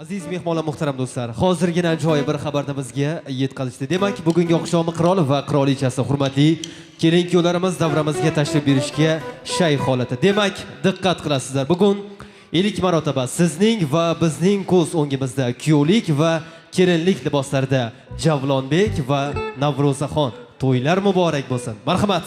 Aziz mehmonlar, muhtaram do'stlar, hozirgina ajoyib bir xabarni bizga yetkazishdi. Demak, bugungi oqshomi qirol va qirolichasi hurmatli kelin-kuyovlarimiz davramizga tashrif buyurishga shay holati. Demak, diqqat qilasizlar. Bugun ilk marotaba sizning va bizning ko'z o'ngimizda kuyovlik va kelinlik liboslarida Javlonbek va Navro'zaxon to'ylar muborak bo'lsin. Marhamat.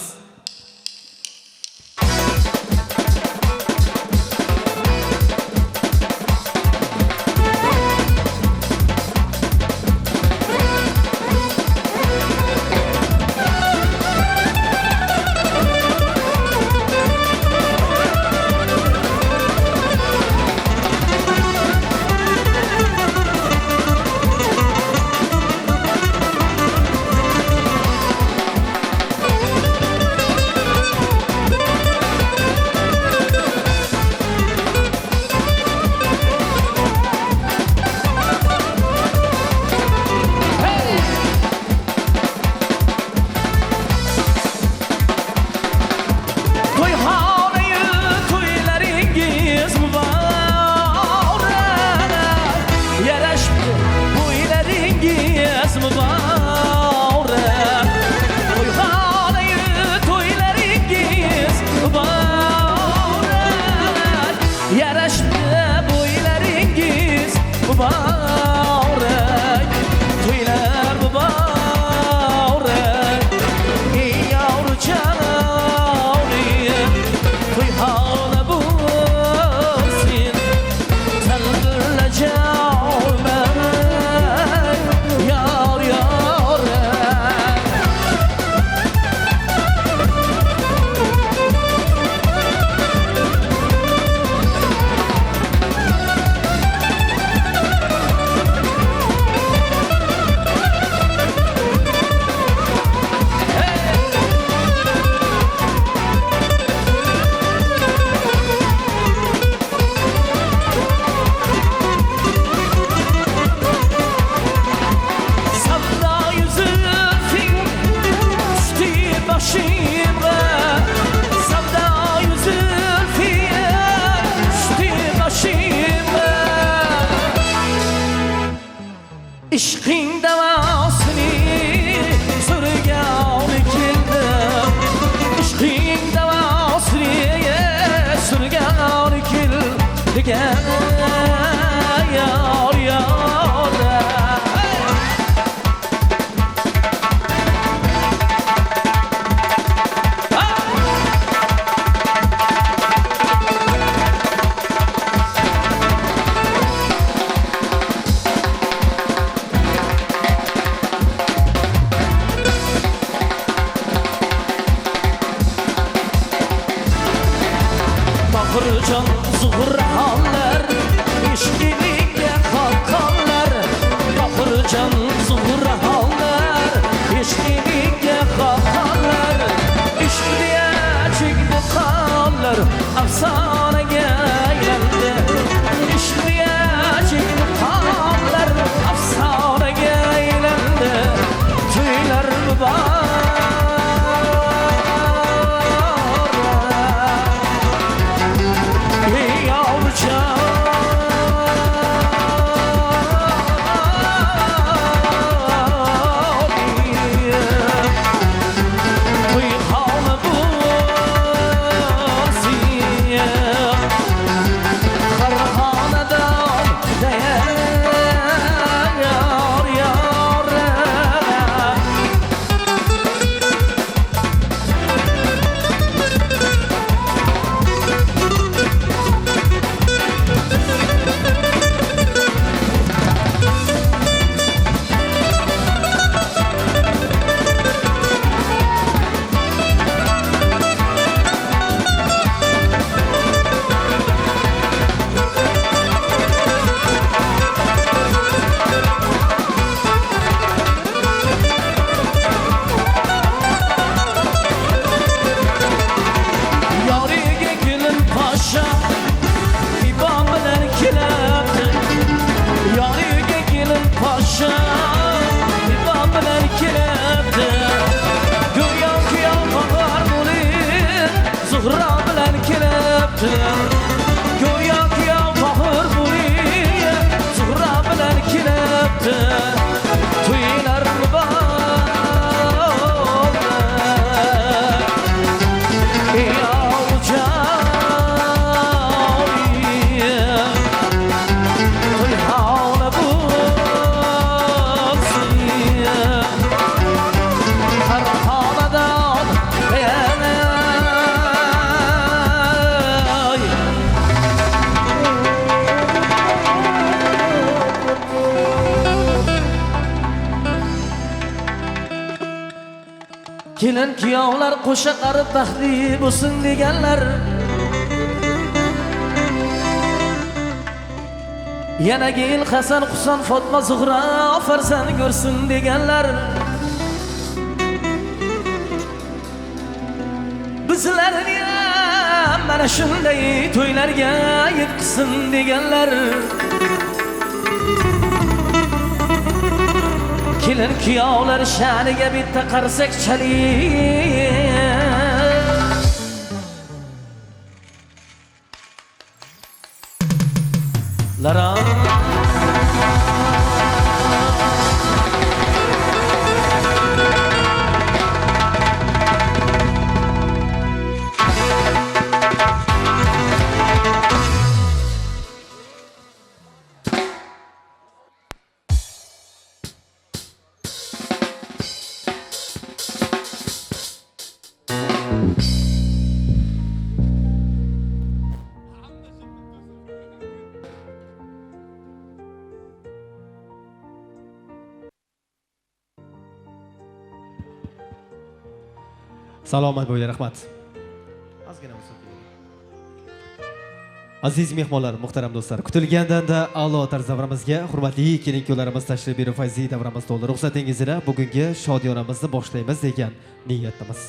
kelibdi. Go'yo kuyov tohir bo'liye Zuhra bilan kelibdi. To'ylar kelin kuyovlar qo'sha qarib baxtli bo'lsin deganlar. Yana yil Hasan Husan Fatma Zuhra farzand ko'rsin deganlar. Bizlarni ham mana shunday to'ylarga yetqizsin deganlar. Kelin kuyovlar sha'niga bitta qarsak chalik. Salomat bo'ling, rahmat. Aziz mehmonlar, muhtaram do'stlar, kutilgandan-da a'lo tarz davramizga hurmatli kelin-kuyovlarimiz tashrif berib fayzli davramiz to'g'ri ruxsatingiz bilan bugungi shodiyonamizni boshlaymiz degan niyatdamiz.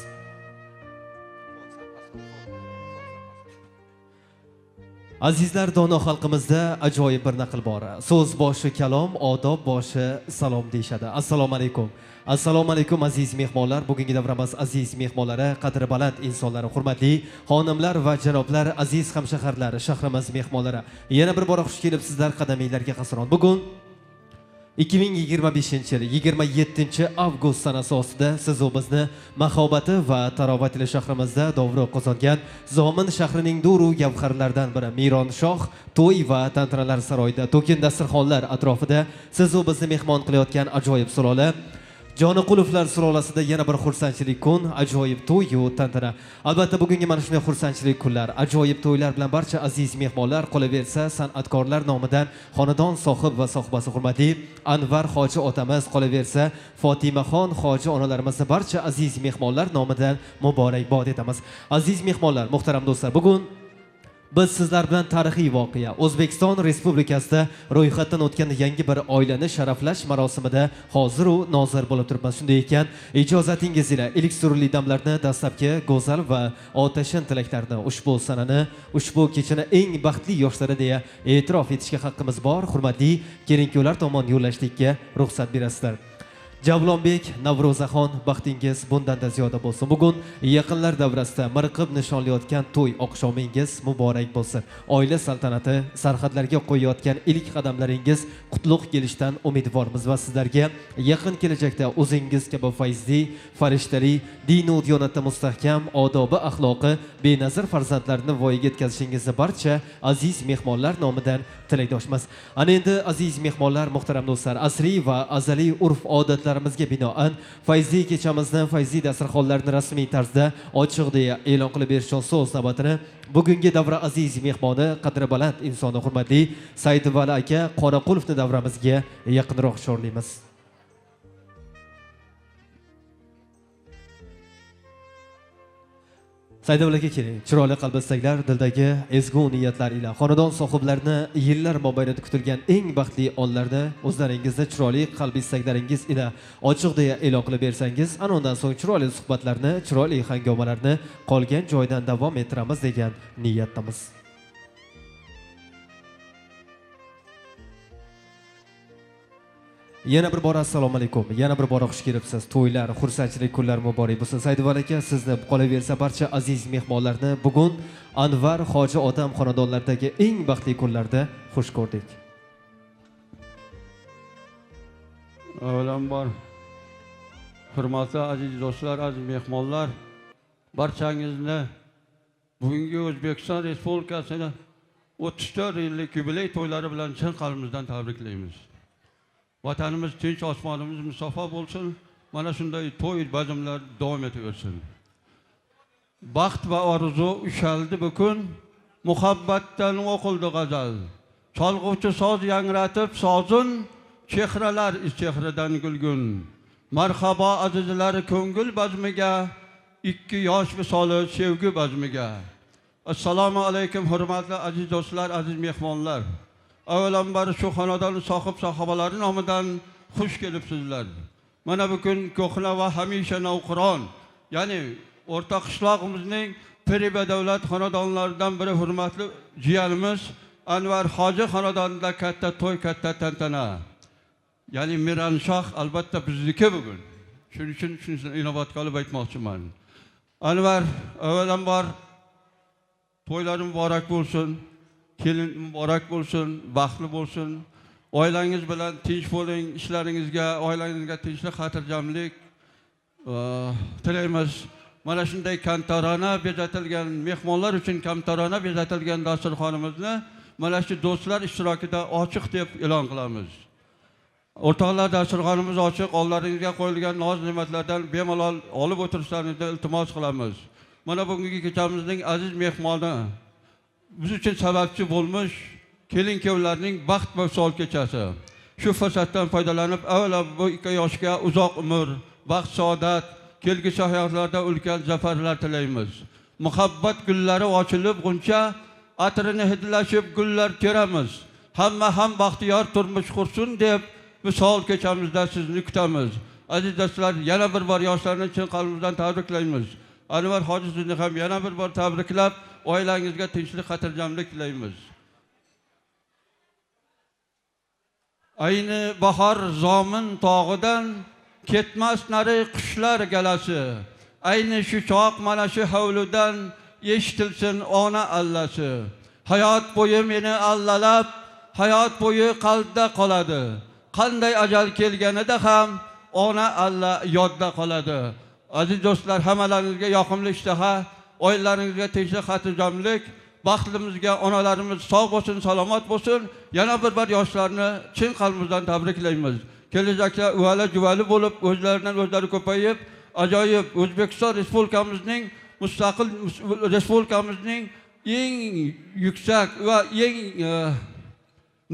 Azizlar, dono xalqimizda ajoyib bir naql bor. So'z boshi kalom, odob boshi salom deyshadi. Assalomu alaykum. Assalomu alaykum aziz mehmonlar. Bugungi davramiz aziz mehmonlari, qadri baland insonlari, hurmatli xonimlar va janoblar, aziz hamshaharlar, shahrimiz mehmonlari. Yana bir bora xush kelibsizlar qadaminglarga qasron. Bugun 2025-yil 27-avgust sanasi ostida siz u bizni mahobati va tarovatli shahrimizda dovru qozongan Zomin shahrining duru gavharlardan biri Mironshoh to'y va tantanalar saroyida to'kin dasturxonlar atrofida siz u bizni mehmon qilayotgan ajoyib sulola Joniqulovlar sulolasida yana bir xursandchilik kun, ajoyib to'y-yu tantana. Albatta bugungi mana shunday xursandchilik kunlar, ajoyib to'ylar bilan barcha aziz mehmonlar qolaversa san'atkorlar nomidan xonadon sohib va sohibasi hurmatli Anvar hoji otamiz, qolaversa Fotimaxon hoji onalarimizni barcha aziz mehmonlar nomidan muborakbod etamiz. Aziz mehmonlar, muhtaram do'stlar, bugun biz sizlar bilan tarixiy voqea O'zbekiston Respublikasida ro'yxatdan o'tgan yangi bir oilani sharaflash marosimida hozir u nozir bo'lib turibmiz. Shunday ekan, ijozatingiz bilan ilk surli damlarni, dastlabki go'zal va otashin tilaklarni ushbu sanani, ushbu kechani eng baxtli yoshlari deya e'tirof etishga haqqimiz bor. Hurmatli kelin-kuyovlar tomon yo'llashlikka ruxsat berasizlar. Javlonbek, Navro'zaxon, baxtingiz bundan-da ziyoda bo'lsin. Bugun yaqinlar davrasida miriqib nishonlayotgan to'y oqshomingiz muborak bo'lsin. Oila saltanati sarhadlarga qo'yayotgan ilk qadamlaringiz qutlug' kelishdan umidvormiz va sizlarga yaqin kelajakda o'zingiz kabi fayzli, farishtali, din va diyonatda mustahkam, odobi, axloqi benazir farzandlarni voyaga yetkazishingizni barcha aziz mehmonlar nomidan tilakdoshmiz. Ana endi aziz mehmonlar, muhtaram do'stlar, asriy va azaliy urf-odatlarimizga binoan fayzli kechamizni, fayzli dasturxonlarni rasmiy tarzda ochiq deya e'lon qilib berishon so'z navbatini bugungi davra aziz mehmoni, qadri baland insoni hurmatli Saidvali aka Qoraqulovni davramizga yaqinroq chorlaymiz. Saidvali aka keling, chiroyli qalb istaklar, dildagi ezgu niyatlar ila xonadon sohiblarini yillar mobaynida kutilgan eng baxtli onlarni o'zlaringizni chiroyli qalb istaklaringiz ila ochiq deya e'lon qilib bersangiz, ana undan so'ng chiroyli suhbatlarni, chiroyli hangomalarni qolgan joydan davom ettiramiz degan niyatdamiz. Yana bir bora assalomu alaykum. Yana bir bora xush kelibsiz. To'ylar, xursandchilik kunlari muborak bo'lsin. Saidivon aka, sizni qolaversa barcha aziz mehmonlarni bugun Anvar Hoji Odam xonadonlaridagi eng baxtli kunlarda xush ko'rdik. Avvalambor hurmatli aziz do'stlar, aziz mehmonlar, barchangizni bugungi O'zbekiston Respublikasini 34 yillik yubiley to'ylari bilan chin qalbimizdan tabriklaymiz. Vatanimiz tinch, osmonimiz musaffo bo'lsin. Mana shunday to'y bazmlar davom etaversin. Baxt va orzu ushaldi bu kun, muhabbatdan o'qildi g'azal. Cholg'uvchi soz yangratib sozun, chehralar iz chehradan gulgun. Marhabo azizlar ko'ngil bazmiga, ikki yosh visoli sevgi bazmiga. Assalomu alaykum hurmatli aziz do'stlar, aziz mehmonlar. Avvalambor shu xonadon sohib sahobalari nomidan xush kelibsizlar. Mana bugun ko'hna va hamisha navqiron, ya'ni o'rta qishlog'imizning piri va davlat xonadonlaridan biri hurmatli jiyanimiz Anvar Hoji xonadonida katta to'y, katta tantana. Ya'ni Miranshoh albatta bizniki bugun. Shuning uchun shuni inobatga olib aytmoqchiman. Anvar, avvalambor to'ylar muborak bo'lsin. Kelin muborak bo'lsin, baxtli bo'lsin. Oilangiz bilan tinch bo'ling, ishlaringizga, oilangizga tinchlik, xotirjamlik tilaymiz. Mana shunday kamtarona bezatilgan mehmonlar uchun kamtarona bezatilgan dasturxonimizni mana shu do'stlar ishtirokida ochiq deb e'lon qilamiz. O'rtoqlar, dasturxonimiz ochiq, oldlaringizga qo'yilgan noz-ne'matlardan bemalol olib o'tirishlaringizni iltimos qilamiz. Mana bugungi kechamizning aziz mehmoni, biz uchun sababchi bo'lmuş kelin-kuyovlarning baxt va visol kechasi. Shu fursatdan foydalanib, avvalo bu ikki yoshga uzoq umr, baxt, saodat, kelgusi hayotlarda ulkan zafarlar tilaymiz. Muhabbat gullari ochilib, g'uncha atrini hidlashib gullar teramiz. Hamma ham baxtiyor turmush qursin deb visol kechamizda sizni kutamiz. Aziz do'stlar, yana bir bor yoshlarni chin qalbimizdan tabriklaymiz. Anvar Hoji, sizni ham yana bir bor tabriklab, oilangizga tinchlik, xotirjamlik tilaymiz. Ayni bahor zomin tog'idan ketmas nari qushlar galasi. Ayni shu choq mana shu hovlidan eshitilsin ona allasi. Hayot bo'yi meni allalab, hayot bo'yi qalbda qoladi. Qanday ajal kelganida ham ona alla yodda qoladi. Aziz do'stlar, hammalaringizga yoqimli ishtaha, oilalaringizga tinchlik, xotirjamlik, baxtlimizga onalarimiz sog' bo'lsin, salomat bo'lsin. Yana bir bor yoshlarni chin qalbimizdan tabriklaymiz. Kelajakda uvali juvali bo'lib, o'zlaridan o'zlari ko'payib, ajoyib O'zbekiston Respublikamizning mustaqil respublikamizning eng yuksak va eng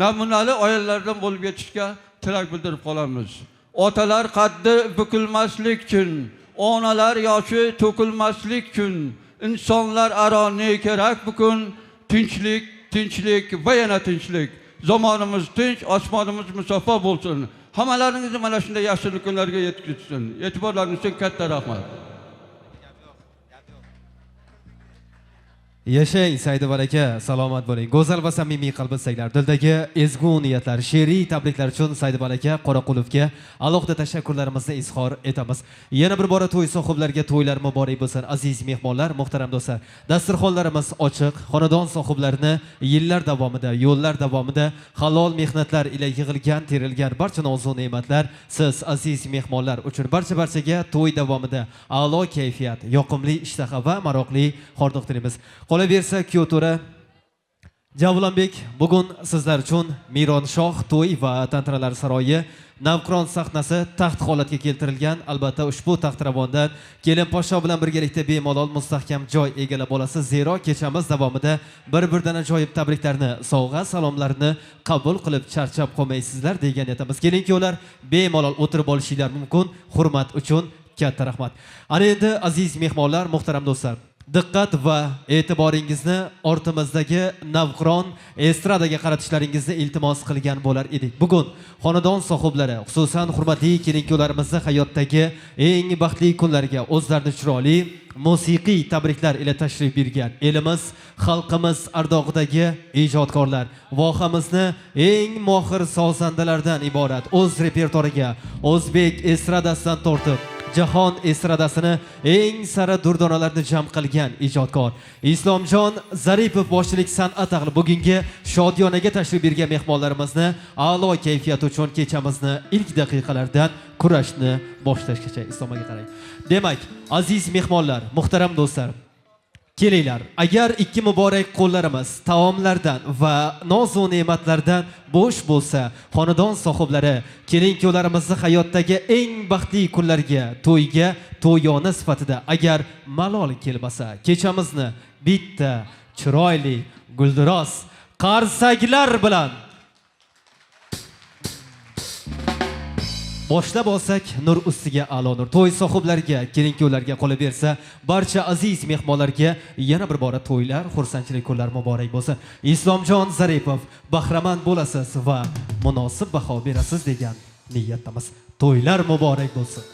namunali oilalardan bo'lib yetishga tilak bildirib qolamiz. Otalar qaddi bukilmaslik uchun, onalar yoshi to'kilmaslik uchun insonlar aro ne kerak bugun? Tinchlik, tinchlik va yana tinchlik. Zamonimiz tinch, osmonimiz musaffo bo'lsin. Hammalaringizni mana shunday yaxshi kunlarga yetkazsin. E'tiborlaringiz uchun katta rahmat. Yashang Saidivon aka, salomat bo'ling. Go'zal va samimiy qalbingizlar, dildagi ezgu niyatlar, she'riy tabriklar uchun Saidivon aka Qoraqulovga alohida tashakkurlarimizni izhor etamiz. Yana bir bora to'y sohiblariga to'ylar muborak bo'lsin. Aziz mehmonlar, muhtaram do'stlar, dasturxonlarimiz ochiq. Xonadon sohiblarini yillar davomida, yo'llar davomida halol mehnatlar ila yig'ilgan, terilgan barcha nozu ne'matlar siz aziz mehmonlar uchun barchaga to'y davomida a'lo kayfiyat, yoqimli ishtaha va maroqli hordiq tilaymiz. Qolaversa, Kyoto'ra Javlonbek bugun sizlar uchun Mironshoh to'y va tantanalar saroyi Navqiron sahnasi taxt holatga keltirilgan. Albatta ushbu taxtiravondan kelin podsho bilan birgalikda bemalol mustahkam joy egallab olasiz. Zero kechamiz davomida bir-birdan ajoyib tabriklarni, sovg'a salomlarni qabul qilib charchab qolmaysizlar degan etamiz. Kelin-kuyovlar bemalol o'tirib olishinglar mumkin. Hurmat uchun katta rahmat. Ana endi aziz mehmonlar, muhtaram do'stlar, diqqat va e'tiboringizni ortimizdagi navqiron estradaga qaratishlaringizni iltimos qilgan bo'lar edik. Bugun xonadon sohiblari, xususan hurmatli kelin-kuyovlarimizni hayotdagi eng baxtli kunlarga o'zlarini chiroyli musiqiy tabriklar ila tashrif buyurgan elimiz, xalqimiz ardog'idagi ijodkorlar, vohamizni eng mohir sozandalardan iborat o'z repertuariga o'zbek estradasidan tortib jahon estradasini eng sara durdonalarni jam qilgan ijodkor Islomjon Zaripov boshchilik san'at ahli bugungi shodiyonaga tashrif buyurgan mehmonlarimizni a'lo kayfiyat uchun kechamizni ilk daqiqalardan kurashni boshlashgacha Islomaga qarang. Demak, aziz mehmonlar, muhtaram do'stlar, kelinglar. Agar ikki muborak qo'llarimiz taomlardan va noz-u ne'matlardan bo'sh bo'lsa, xonadon sohiblari kelin-kuyovlarimizni hayotdagi eng baxtli kunlarga, to'yga, to'yona sifatida agar malol kelmasa, kechamizni bitta chiroyli, guldiroz qarsaklar bilan boshlab olsak, nur ustiga a'lo nur. To'y sohiblariga, kelin-kuyovlarga qolaversa, barcha aziz mehmonlarga yana bir bora to'ylar, xursandchilik kunlar muborak bo'lsin. Islomjon Zaripov, bahramand bo'lasiz va munosib baho berasiz degan niyatdamiz. To'ylar muborak bo'lsin.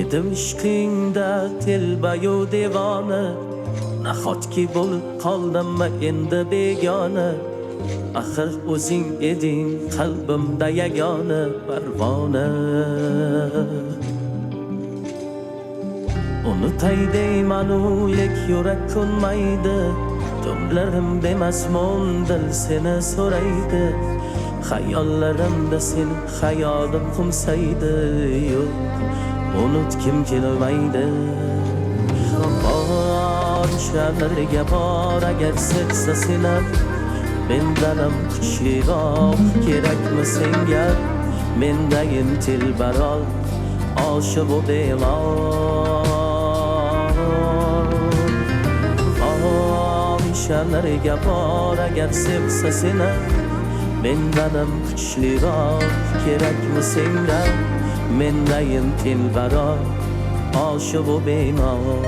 Edim ishqingda telbayu devona, nahotki bo'lib qoldimmi endi begona. Axir o'zing eding qalbimda yagona parvona. Unutay deymanu lek yurak ko'nmaydi, tunlarim demasmon dil seni so'raydi. Xayollarimda seni xayolim qumsaydi, yo'q unut kim kelmaydi. Bor shaharga bor agar sevsa seni, mendanam kuchliroq kerakmi senga? Mendayin tilbarol oshiq u bemor. Bor shaharga bor agar sevsa seni, mendanam kuchliroq kerakmi senga? Mendayin tilbarol oshiq u bemor.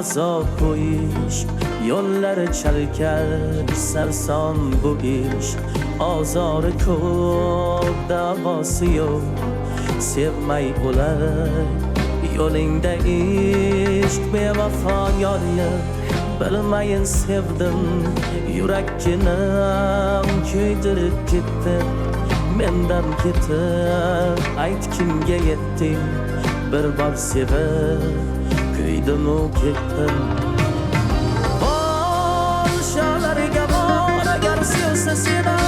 Azob bu ish, yo'llari chalkal, sarson bu ish. Ozori ko'p, davosi yo'q, sevmay o'lay yo'lingda ishq bevafo yorni. Bilmayin sevdim, yurakkinam kuydirib ketdi. Mendan ketib, ayt kimga yetding? Bir bor sevib kuydim u ketdim. Bor shaharga bor agar sevsa seni,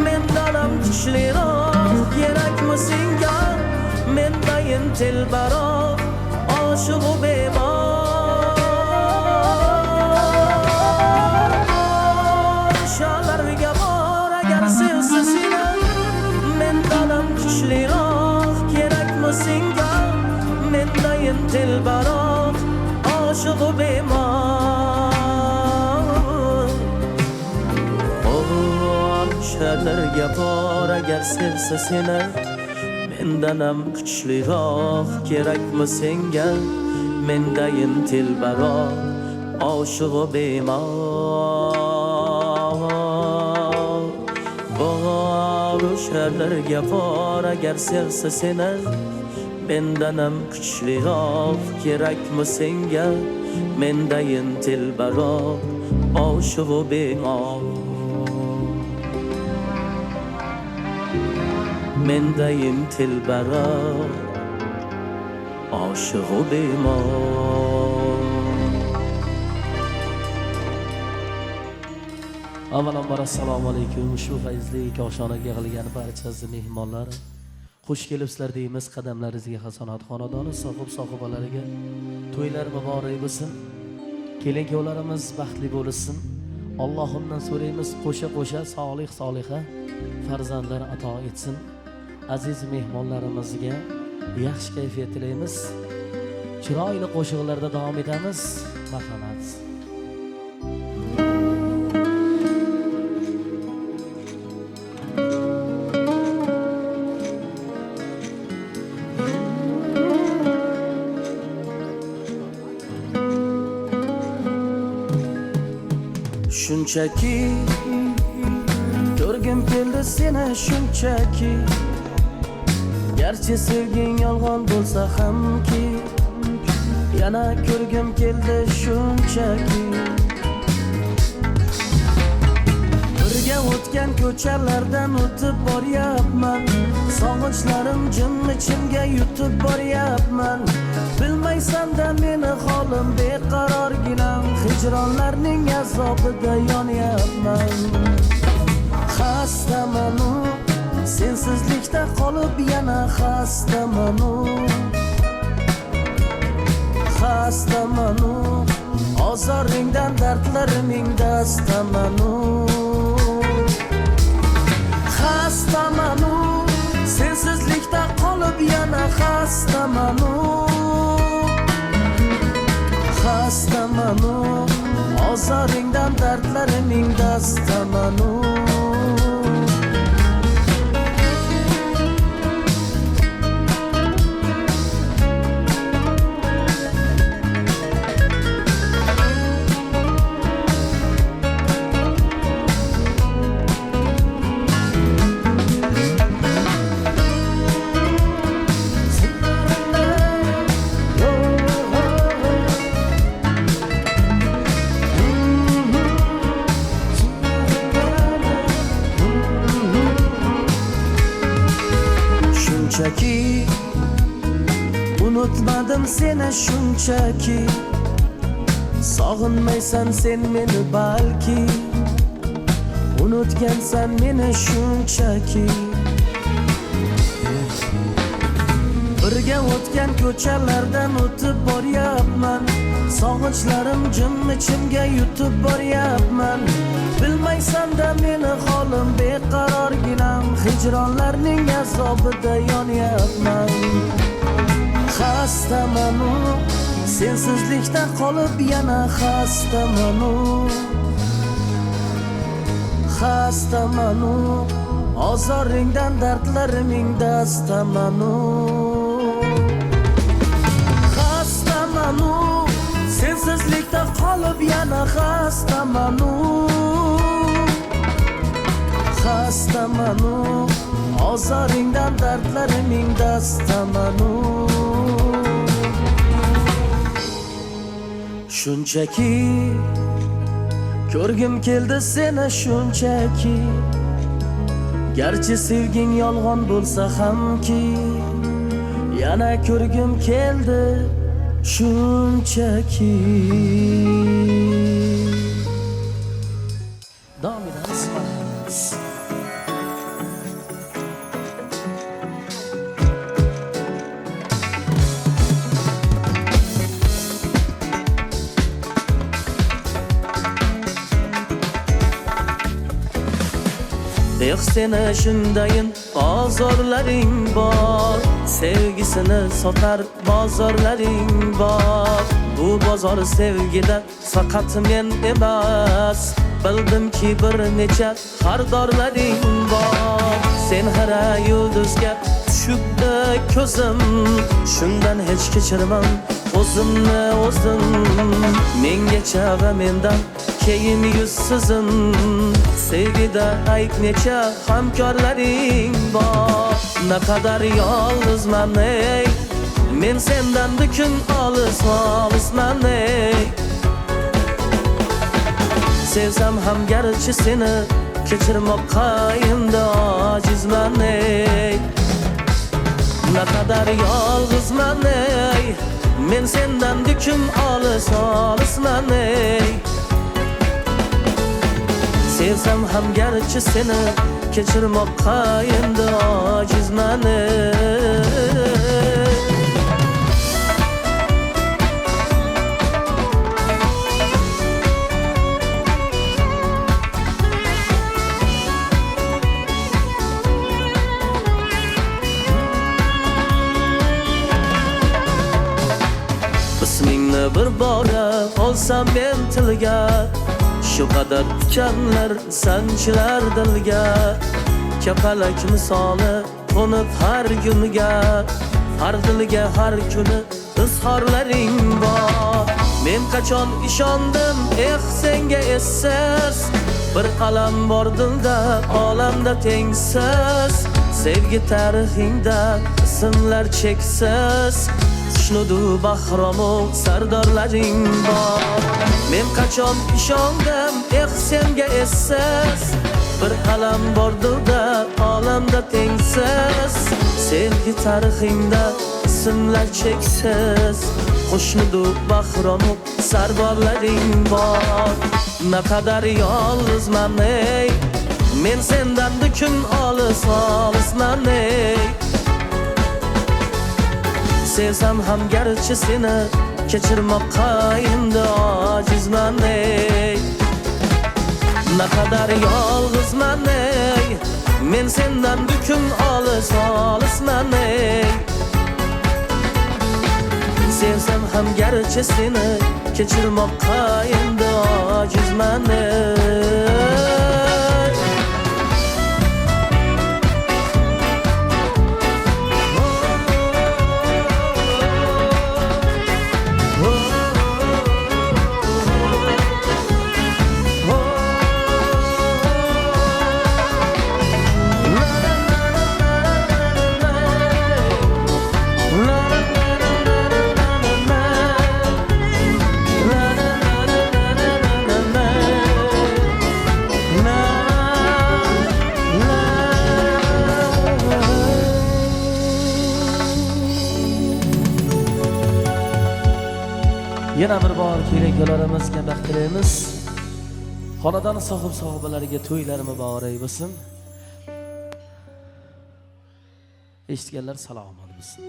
mendanam kuchliroq kerakmi senga? Mendayin tilbarol oshiq u bemor. Bor shaharga bor agar sevsa seni, mendanam kuchliroq kerakmi senga? Mendayin tilbarol oshiq u bemor. Bor shaharga bor agar sevsa seni, mendanam kuchliroq kerakmi senga? Mendayin tilbarol oshiq u bemor. Bor shaharga bor agar sevsa seni, mendanam kuchliroq kerakmi senga? Mendayin tilbarol oshiq u bemor. mendayim tilbara oshiq u bemor. Avvalambor assalomu alaykum. Shu fayzli koshonaga yig'ilgan barcha aziz mehmonlar, xush kelibsizlar deymiz. Qadamlaringizga hasonat xonadoni sohibalariga to'ylar muborak bo'lsin. Kelin-kuyovlarimiz baxtli bo'lsin. Allohimdan so'raymiz, qo'sha solih soliha farzandlar ato etsin. Aziz mehmonlarimizga yaxshi kayfiyat tilaymiz. Chiroyli qo'shiqlarda davom etamiz. Marhamat. Shunchaki ko'rgim keldi seni shunchaki, garchi sevging yolg'on bo'lsa hamki, yana ko'rgim keldi shunchaki. Birga o'tgan ko'chalardan o'tib boryapman, sog'inchlarim jim ichimga yutib boryapman. Bilmaysan-da meni holim beqarorginam, hijronlarning azobida yonyapman. Xastamanu, sensizlikda qolib yana xastamanu. Xastamanu, ozoringdan dardlarimning dastamanu. Xastamanu, sensizlikda qolib yana xastamanu. Xastamanu, ozoringdan dardlarimning dastamanu. Shunchaki unutmadim seni shunchaki, sog'inmaysan sen meni balki, unutgansan meni shunchaki. Birga o'tgan ko'chalardan o'tib boryapman, sog'inchlarim jim ichimga yutib boryapman. Bilmaysan-da meni holim beqarorginam, hijronlarning azobida yonyapman. Xastamanu, sensizlikda qolib yana xastamanu. Xastamanu, ozoringdan dardlarimning dastamanu. Xastamanu, sensizlikda qolib yana xastamanu. Xastamanu, ozoringdan dardlarimning dastamanu. Shunchaki ko'rgim keldi seni shunchaki, garchi sevging yolg'on bo'lsa hamki, yana ko'rgim keldi shunchaki. Davom etamiz. Yo'q seni shundayin ozorlaring bor, sevgisini sotar bozorlaring bor. Bu bozor sevgida faqat men emas, bildimki bir necha xaridorlaring bor. Sen hara yulduzga tushibdi ko'zim, shundan hech kechirmam o'zimni o'zim. Mengacha va mendan keyin yuzsizim, sevgida ayb necha hamkorlaring bor. Naqadar yolg'izman ey, men sendan bugun olisman ey. Sevsam ham garchi seni kechirmoqqa imdon ojizman ey. Naqadar yolg'izman ey. Men sendan dukum olisman ey. Sevsam ham garchi seni kechirmoqqa endi ojizman ey. Ismingni bir bora olsam men tilga, shu qadar tikanlar sanchilar dilga. Kapalak misoli qo'nib har kunga, har dilga har kuni izhorlaring bor. Men qachon ishondim senga essiz, bir alam bor dilda olamda tengsiz. Sevgi tarixingda ismlar cheksiz, Xushnudu bahromu sardorlaring bor. Men qachon ishondim senga essiz, bir alam bor dilda olamda tengsiz. Sevgi tarixingda ismlar cheksiz, Xushnudu bahromu sardorlaring bor. Naqadar yolg'izman ey, men sendan dukum olisman ey. Sevsam ham garchi seni kechirmoqqa endi ojizman ey. Naqadar yolg'izman ey, men sendan dukum olisman ey. Sevsam ham garchi seni kechirmoqqa endi ojizman ey. Yana bir bor kelinlarimiz baxt tilaymiz. Xonadon sohib-sohibalariga to'ylari muborak bo'lsin. Eshitganlar salom olsin.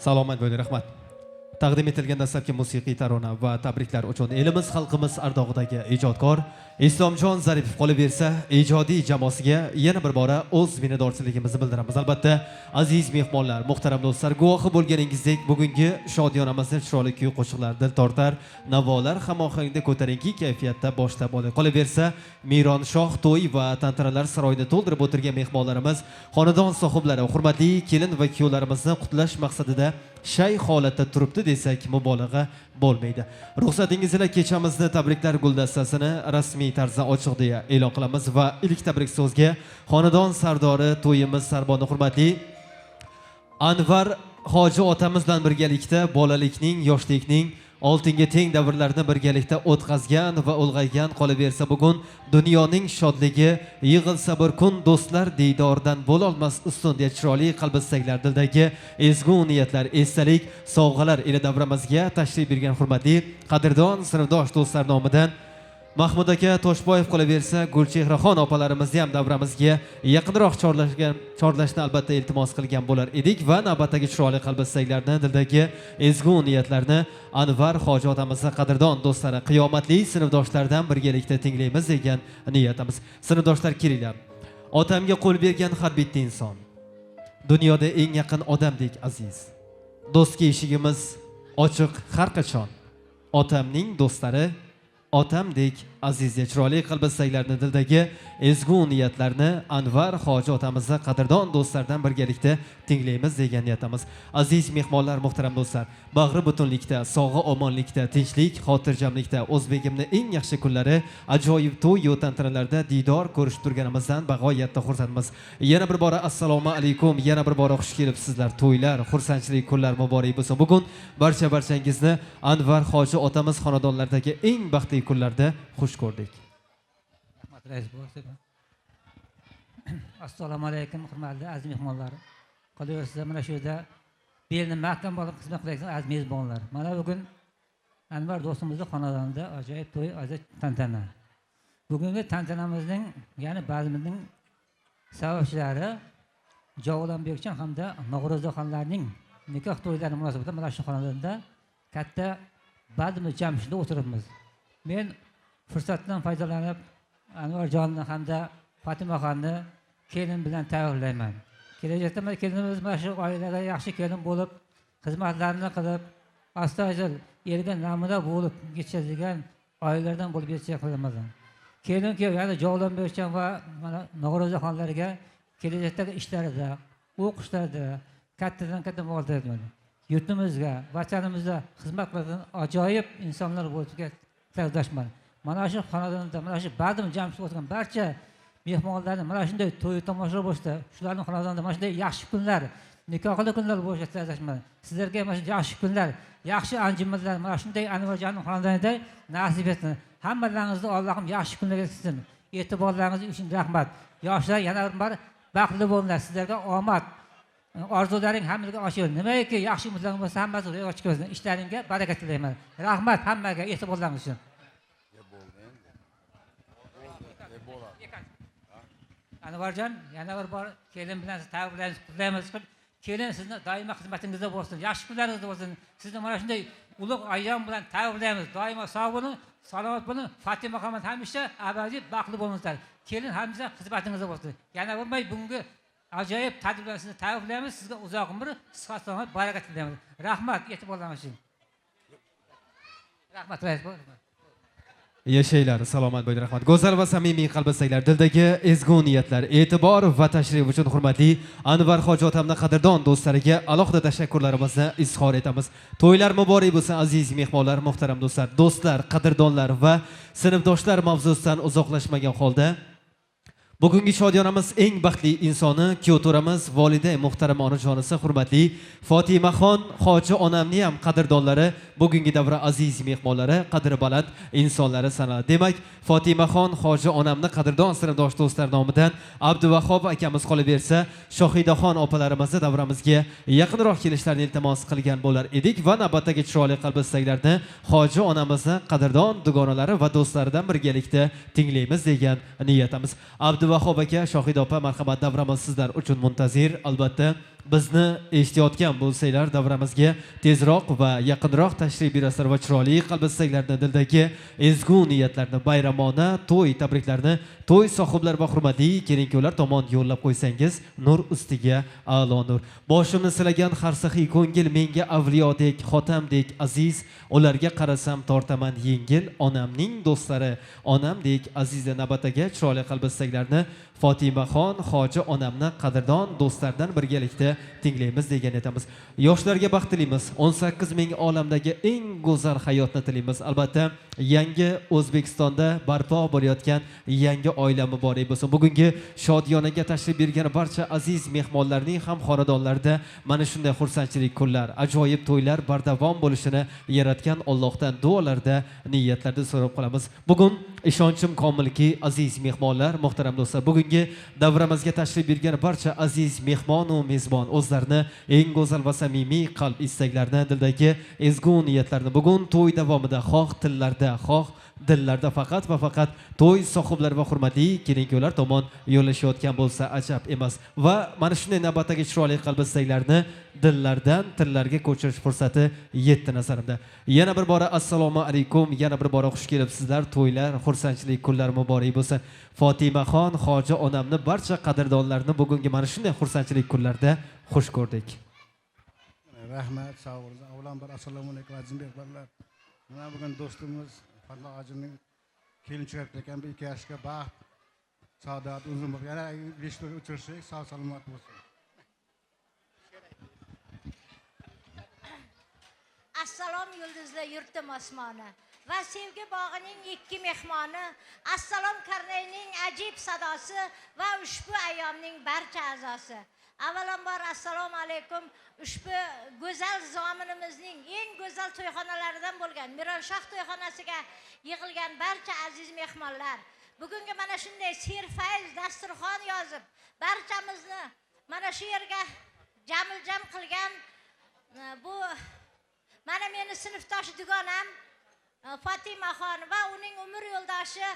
Salomat bo'ling, rahmat. Taqdim etilgan dastlabki musiqiy tarona va tabriklar uchun elimiz, xalqimiz ardog'idagi ijodkor Islomjon Zaripov qolaversa, ijodiy jamoasiga yana bir bora o'z minnatdorchiligimizni bildiramiz. Albatta, aziz mehmonlar, muhtaram do'stlar, guvohi bo'lganingizdek, bugungi shodiyonamizni chiroyli kuy qo'shiqlar, dil tortar navolar hamohangda ko'tarinki kayfiyatda boshlab oldik. Qolaversa, Miron Shoh to'y va tantanalar saroyini to'ldirib o'tirgan mehmonlarimiz, xonadon sohiblari, hurmatli kelin va kuyovlarimizni qutlash maqsadida shay holatda turibdi desak mubolag'a bo'lmaydi. Ruxsatingiz bilan kechamizni tabriklar guldastasini rasmiy tarzda ochiq deya e'lon qilamiz va ilk tabrik so'zga xonadon sardori, to'yimiz sarboni hurmatli Anvar Hoji otamiz bilan birgalikda bolalikning, yoshlikning oltinga teng davrlarni birgalikda o'tkazgan va ulg'aygan. Qolaversa bugun dunyoning shodligi, yig'ilsa bir kun do'stlar diydordan bo'lolmas ustun deya chiroyli qalbistaglar, dildagi ezgu niyatlar, esdalik, sovg'alar ila davramizga tashrif buyurgan hurmatli qadrdon sinfdosh do'stlar nomidan Mahmud aka Toshboyev, qolaversa Gulchehraxon opalarimizni ham davramizga yaqinroq chorlashni albatta iltimos qilgan bo'lar edik va navbatdagi chiroyli qalbistaglarni, dildagi ezgu niyatlarni Anvar Hoji otamizni qadrdon do'stlari, qiyomatli sinfdoshlardan birgalikda tinglaymiz degan niyatimiz. Sinfdoshlar, kelinglar. Otamga qo'l bergan har bitta inson dunyoda eng yaqin odamdek aziz. Do'stga eshigimiz ochiq har qachon. Otamning do'stlari otamdek aziz chiroyli qalbistaglarni dildagi ezgu niyatlarni Anvar hoji otamizni qadrdon do'stlardan birgalikda tinglaymiz degan niyatimiz. Aziz mehmonlar, muhtaram do'stlar, bag'ri butunlikda, sog'i omonlikda, tinchlik, xotirjamlikda o'zbegimning eng yaxshi kunlari, ajoyib to'y va tantanalarda diydor ko'rishib turganimizdan bag'oyatda xursandmiz. Yana bir bora assalomu alaykum, yana bir bora xush kelibsizlar. To'ylar, xursandchilik kunlar muborak bo'lsin. Bugun barchangizni Anvar hoji otamiz xonadonlaridagi eng baxtli kunlarda xush ko'rdik. Assalomu alaykum hurmatli aziz mehmonlar. Qolaversa mana shu yerda belni mahkam bo'lib xizmat qilayotgan aziz mezbonlar. Mana bugun Anvar do'stimizning xonadonida ajoyib to'y, ajoyib tantana. Bugungi tantanamizning, ya'ni ba'zimizning sababchilari Javlanbekjon hamda Nog'ro'zaxonlarning nikoh to'ylari munosabati mana shu xonadonda katta ba'zimiz jamshida o'tiribmiz. Men fursatdan foydalanib Anvarjonni hamda Fatimaxonni kelin bilan tabriklayman. Kelajakda kelinimiz mana shu oilaga yaxshi kelin bo'lib, xizmatlarini qilib, astoydil elga namuna bo'lib kechadigan oilalardan bo'lib yetishga qilaman. Kelin-kuyov, ya'ni Javlanbekjon va mana Nog'ro'zaxonlarga kelajakdagi ishlarida, o'qishlarida kattadan katta muvaffaqiyat tilayman. Yurtimizga, vatanimizga xizmat qilgan ajoyib insonlar bo'lishiga tilakdoshman. Mana shu xonadonda, mana shu ba'zim jamshid o'tgan barcha mehmonlarni mana shunday to'y tomosha bo'lsa, shularning xonadonida mana shunday yaxshi kunlar, nikohli kunlar bo'lishiga tilakdoshman. Sizlarga mana shunday yaxshi kunlar, yaxshi anjumanlar mana shunday Anvarjonning xonadonida nasib etsin. Hammalaringizni Allohim yaxshi kunlarga yetkazsin. E'tiborlaringiz uchun rahmat. Yoshlar yana bir baxtli bo'linglar. Sizlarga omad, orzularing hammaga oshir. Nimaiki yaxshi umidlaring bo'lsa, hammasi ro'yobga chiqsin. Ishlaringga baraka tilayman. Rahmat hammaga e'tiborlaringiz uchun. Anvarjon, yana bir bor kelin bilan tabriklaymiz. Kelin sizni doimo xizmatingizda bo'lsin, yaxshi kunlaringizda bo'lsin. Sizni mana shunday ulug' ayyom bilan tabriklaymiz. Doimo sog' bo'ling, salomat bo'ling. Fatima xonam hamisha abadiy baxtli bo'linglar. Kelin hamisha xizmatingizda bo'lsin. Yana bo'lmay bugungi ajoyib tadbirlar sizni tabriklaymiz. Sizga uzoq umr, sihat salomat, baraka tilaymiz. Rahmat e'tiborlaringiz uchun. Rahmat, rais bo'ling. Yashaylar, salomat bo'ling, rahmat. Go'zal va samimiy qalbistaglar, dildagi ezgu niyatlar, e'tibor va tashrif uchun hurmatli Anvar hoji otamning qadrdon do'stlariga alohida tashakkurlarimizni izhor etamiz. To'ylar muborak bo'lsin aziz mehmonlar, muhtaram do'stlar, do'stlar, qadrdonlar va sinfdoshlar mavzusidan uzoqlashmagan holda bugungi shodiyonamiz eng baxtli insoni, kuyovto'ramiz, volida muhtarama onajonisi, hurmatli Fotimaxon hoji onamning ham qadrdonlari, bugungi davra aziz mehmonlari, qadri baland insonlari sanaladi. Demak, Fotimaxon hoji onamning qadrdon sinfdosh do'stlar nomidan Abduvahhab akamiz qolaversa, Shohidaxon opalarimizni davramizga yaqinroq kelishlarini iltimos qilgan bo'lar edik va navbatdagi chiroyli qalbistaglarni hoji onamizni qadrdon dugonalari va do'stlaridan birgalikda tinglaymiz degan niyatimiz. Abduvahhab aka, Shohida opa, marhamat, davramiz sizlar uchun muntazir. Albatta bizni eshitayotgan bo'lsanglar, davramizga tezroq va yaqinroq tashrif buyurasizlar va chiroyli qalbistaglarni dildagi ezgu niyatlarni, bayramona to'y tabriklarni to'y sohiblari va hurmatli kelin-kuyovlar tomon yo'llab qo'ysangiz, nur ustiga a'lo nur. Boshimni silagan har saxiy ko'ngil menga avliyodek, xotamdek aziz, ularga qarasam tortaman yengil, onamning do'stlari, onamdek aziz. Navbatdagi chiroyli qalbistaglarni Fotimaxon hoji onamni qadrdon do'stlardan birgalikda tinglaymiz degan etamiz. Yoshlarga baxt tilaymiz. 18 ming olamdagi eng go'zal hayotni tilaymiz. Albatta, yangi O'zbekistonda barpo bo'layotgan yangi oila muborak bo'lsin. Bugungi shodiyonaga tashrif buyurgan barcha aziz mehmonlarning ham xonadonlarida mana shunday xursandchilik kunlar, ajoyib to'ylar bardavom bo'lishini yaratgan Allohdan duolarda, niyatlarda so'rab qolamiz. Bugun ishonchim komilki, aziz mehmonlar, muhtaram do'stlar, bugungi davramizga tashrif buyurgan barcha aziz mehmon va mezbon o'zlarini eng go'zal va samimiy qalb istaklarini, dildagi ezgu niyatlarini bugun to'y davomida xoh tillarda, xoh dillarda faqat va faqat to'y sohiblari va hurmatli kelin-kuyovlar tomon yo'llashayotgan bo'lsa ajab emas. Va mana shunday navbatdagi chiroyli qalbistaklarni dillardan tillarga ko'chirish fursati yetdi nazarimda. Yana bir bora assalomu alaykum, yana bir bora xush kelibsizlar. To'ylar, xursandchilik kunlar muborak bo'lsin. Fotimaxon hoji onamni barcha qadrdonlarni bugungi mana shunday xursandchilik kunlarda xush ko'rdik. Rahmat, sog' bo'ling. Avvalambor assalomu alaykum aziz mehmonlar. Mana bugun do'stimiz Fatma Hacı'nın kelin çıkartırken bir iki yaşka baht, saadat, uzun bir yana beşleri uçursak sağ selamat olsun. Assalom yulduzli yurtim osmoni va sevgi bog'ining ikki mehmoni, assalom karnayning ajib sadosi va ushbu ayyomning barcha a'zosi. Avvalambor assalomu alaykum. Ushbu go'zal zominimizning eng go'zal to'yxonalaridan bo'lgan Mironshoh to'yxonasiga yig'ilgan barcha aziz mehmonlar, bugungi mana shunday serfayz dasturxon yozib, barchamizni mana shu yerga jamil-jam qilgan bu mana meni sinfdosh dugonam Fotimaxon va uning umr yo'ldoshi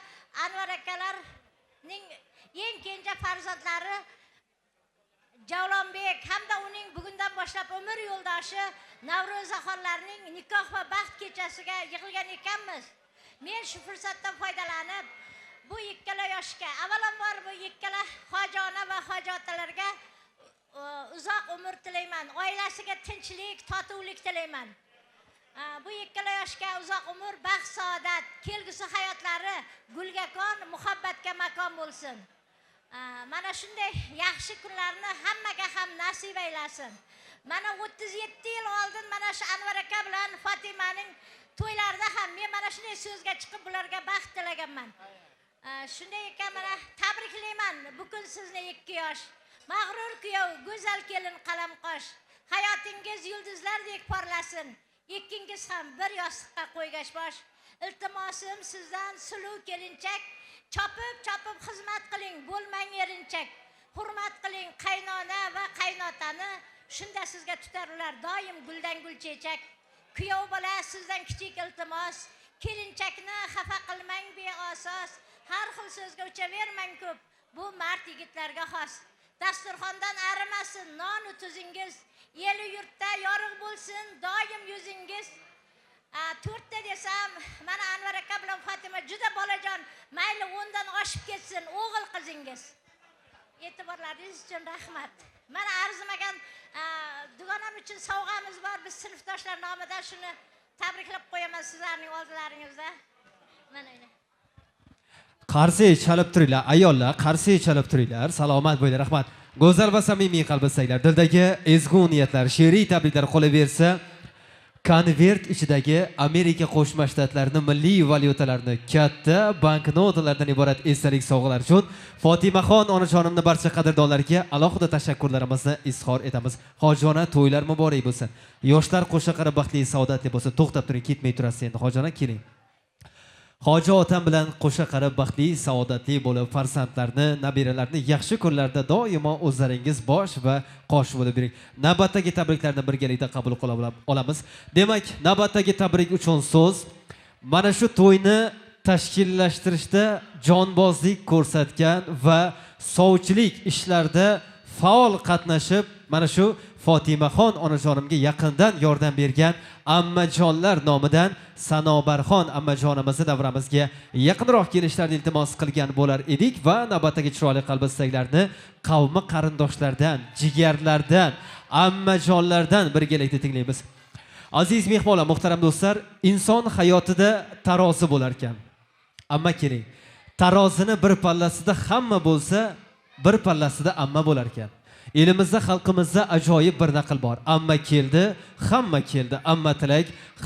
Anvar akalarning eng kenja farzandlari Javlonbek hamda uning bugundan boshlab umr yo'ldoshi Navro'zaxonlarning nikoh va baxt kechasiga yig'ilgan ekanmiz. Men shu fursatdan foydalanib bu ikkala yoshga, avvalambor bu ikkala hojona va hojotalarga uzoq umr tilayman. Oilasiga tinchlik, totuvlik tilayman. Bu ikkala yoshga uzoq umr, baxt, saodat, kelgusi hayotlari gulgakon, muhabbatga makon bo'lsin. Mana shunday yaxshi kunlarni hammaga ham nasib aylasin. Mana 37 yil oldin mana shu Anvar aka bilan Fotimaning to'ylarida ham men mana shunday so'zga chiqib bularga baxt tilaganman. Shunday ekan mana tabriklayman. Bugun sizni 2 yosh, mag'rur kuyov, go'zal kelin qalamqosh. Hayotingiz yulduzlardek porlasin. Ikkingiz ham bir yostiqqa qo'ygash bosh. Iltimosim sizdan suluv kelinchak, chopib xizmat qiling, bo'lmang erinchak. Hurmat qiling qaynona va qaynotani, shunda sizga tutarlar doim guldan gul chechak. Kuyov bola sizdan kichik iltimos, kelinchakni xafa qilmang beasos. Har xil so'zga uchavermang ko'p, bu mard yigitlarga xos. Dasturxondan arimasin non va tuzingiz, eli yurtda yorug' bo'lsin doim yuzingiz. 4 ta desam, mana Anvar aka bilan Fatima juda bolajon, mayli 10 dan oshib ketsin o'g'il qizingiz. E'tiborlaringiz uchun rahmat. Mana arzimagan dugonam uchun sovg'amiz bor. Biz sinfdoshlar nomidan shuni tabriklab qo'yaman sizlarning oldilaringizda. Mana Qarsi chalib turinglar, ayollar, qarsi chalib turinglar. Salomat bo'linglar, rahmat. Go'zal va samimiy qalbingizdagilar, dildagi ezgu niyatlar, she'riy tabriklar qolaversa, konvert ichidagi Amerika Qo'shma Shtatlarining milliy valyutalarini, katta banknotalardan iborat esdalik sovg'alar uchun Fotimaxon onajonimning barcha qadrdonlariga alohida tashakkurlarimizni izhor etamiz. Hojona to'ylar muborak bo'lsin. Yoshlar qo'shaqari baxtli, saodatli bo'lsin. To'xtab turing, ketmay turasiz endi. Hojona keling. Hoji otam bilan qo'sha qarab baxtli, saodatli bo'lib, farzandlarni, nabiralarni yaxshi kunlarda doimo o'zlaringiz bosh va qosh bo'lib yuring. Navbatdagi tabriklarni birgalikda qabul qila olamiz. Demak, navbatdagi tabrik uchun so'z mana shu to'yni tashkillashtirishda jonbozlik ko'rsatgan va sovchilik ishlarida faol qatnashib, mana shu Fotimaxon onajonimga yaqindan yordam bergan ammajonlar nomidan Sanobarxon ammajonimizni davramizga yaqinroq kelishlarini iltimos qilgan bo'lar edik va navbatdagi chiroyli qalbingizdagilarni qavmi qarindoshlardan, jigarlardan, ammajonlardan birgalikda tinglaymiz. Aziz mehmonlar, muhtaram do'stlar, inson hayotida tarozi bo'lar ekan. Amma keling, tarozini bir pallasida hamma bo'lsa, bir pallasida amma bo'lar ekan. Elimizda, xalqimizda ajoyib bir naql bor. Amma keldi, hamma keldi. Amma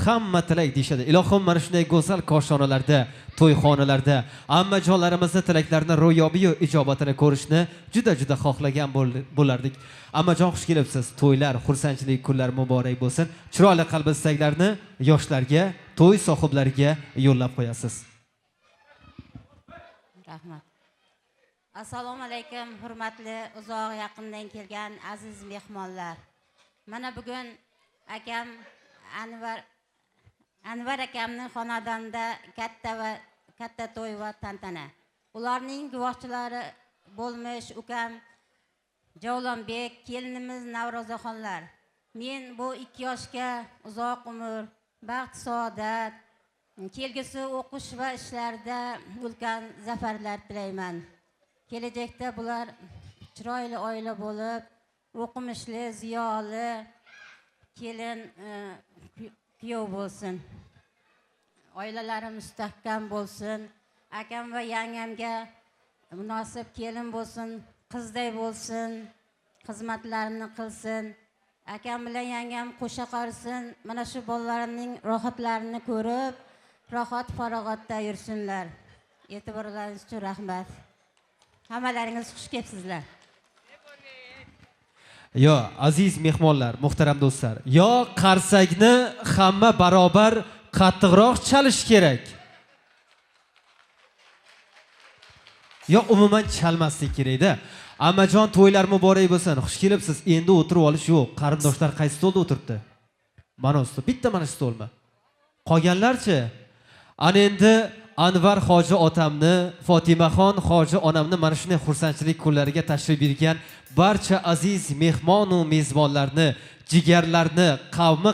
hamma tilak deyshadi. Ilohim mana shunday go'zal koshonalarda, to'yxonalarda ammajonlarimizning tilaklarini ro'yobi va ijobatini ko'rishni juda xohlagan bo'lardik. Ammajon, xush kelibsiz. To'ylar, xursandchilik kunlar muborak bo'lsin. Chiroyli qalbingizdagilarni yoshlarga, to'y sohiblariga yo'llab qo'yasiz. Rahmat. Assalomu alaykum, hurmatli uzoq yaqindan kelgan aziz mehmonlar. Mana bugun akam Anvar akamning xonadonida katta to'y va tantana. Ularning guvohchilari bo'lmish ukam Javlonbek, kelinimiz Navro'zaxonlar. Men bu 2 yoshga uzoq umr, baxt, saodat, kelgusi o'qish va ishlarda ulkan zafarlar tilayman. Kelajakda bular chiroyli oila bo'lib, o'qimishli, ziyoli kelin kuyov bo'lsin. oilalari mustahkam bo'lsin. Akam va yangamga munosib kelin bo'lsin, qizday bo'lsin, xizmatlarini qilsin. Akam bilan yangam qo'sha qolsin. Mana shu bolalarning rohatlarini ko'rib, rohat farog'atda yursinlar. E'tiborlaringiz uchun rahmat. Hammalaringiz xush kelibsizlar. Yo, aziz mehmonlar, muhtaram do'stlar. Yo, qarsakni hamma barobar qattiqroq chalish kerak. Yo, umuman chalmaslik kerak-da. Ammajon to'ylar muborak bo'lsin. Xush kelibsiz. Endi o'tirib olish yo'q. Qarindoshlar qaysi stolda o'tiribdi? Mana shu bitta mana shu stolmi? Qolganlarchi? Ana endi Anvar hoji otamni, Fotimaxon hoji onamni mana shunday xursandchilik kunlariga tashrif buyurgan barcha aziz mehmon va mezbonlarni, jigarlarni, qavmi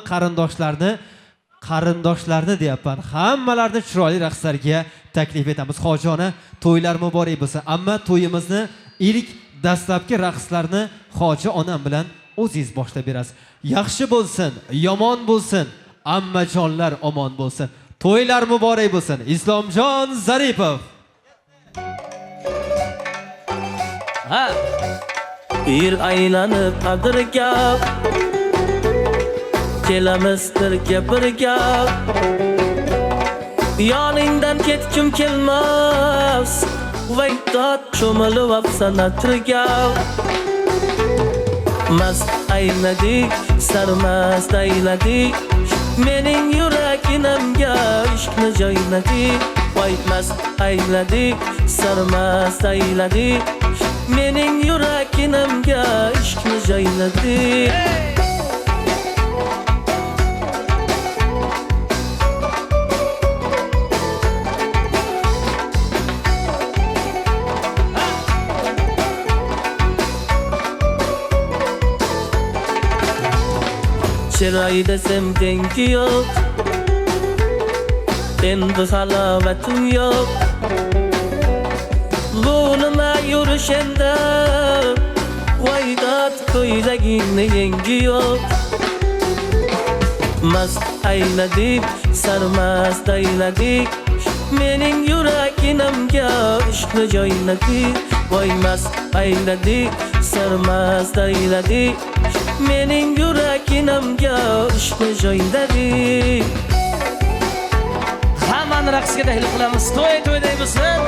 qarindoshlarni deyapman. Hammalarni chiroyli raqslarga taklif etamiz. Hoji ona, to'ylar muborak bo'lsin. Ammo to'yimizni ilk dastlabki raqslarni hoji onam bilan o'zingiz boshlab berasiz. Yaxshi bo'lsin, yomon bo'lsin, ammajonlar omon bo'lsin. To'ylar muborak bo'lsin. Islomjon Zaripov. Ha. Bir aylanib adirga kelamiz birga. Yoningdan ketkim kelmas. Vaydat cho'milib afsanatirga. Mast ayladik, sarmast ayladik. Mening yuraginamga ishqni joyladik. Mast ayladik, sarmast ayladik. Mening yuraginamga ishqni joyladik. Chiroyda desem tengi yo'q, endi halovatim yo'q. Bu nima yurish endi, Vaydat ko'ylagingni yengi yo'q. Mast ayladik, sarmast ayladik. Mening yuraginamga ishqni joyladik. Voy mast ayladik, sarmast ayladik. Mening yuraginamga ishqni joyladik. Hammani raqsga taklif qilamiz. To'yday bo'lsin.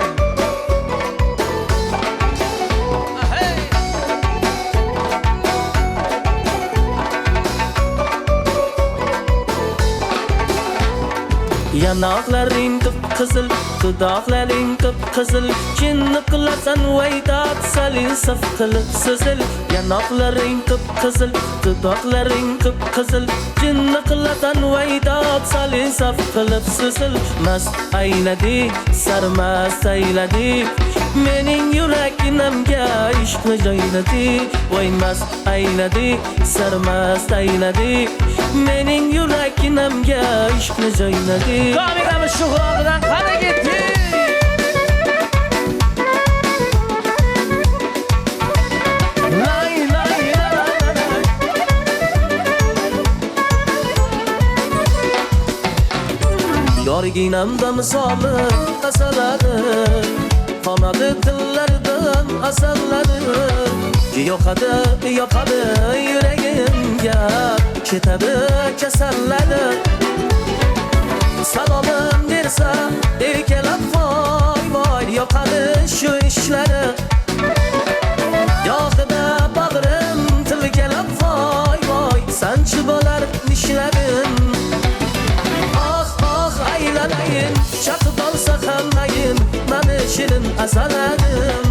Yanaqlaring qip-qizil, dudoqlaring qip-qizil. Jinni qilasan Vaydat salin saf qilib sizil. Yanaqlaring qip-qizil, dudoqlaring qip-qizil. Jinni qilasan Vaydat salin saf qilib sizil. Mast ayladik, sarmast ayladik. Mening yuraginamga ishqni joyladik. Voy mast ayladik, sarmast ayladik. Mening yuraginamga ishqni joyladik. Kameramiz shu xuloqidan qana ketdi. Yorginamda misoli asalladi, qonadi tillardan asalladi. Yoqadi yuragimga, ketadi kasalladi. Salomim bersa ekelab voy, yoqadi shu ishlari. Yoqida bag'rim tilgalab voy, sanchi bo'lar nishlarim. Aylanayin, chaqib olsa hammayin, mani shirin asaladim.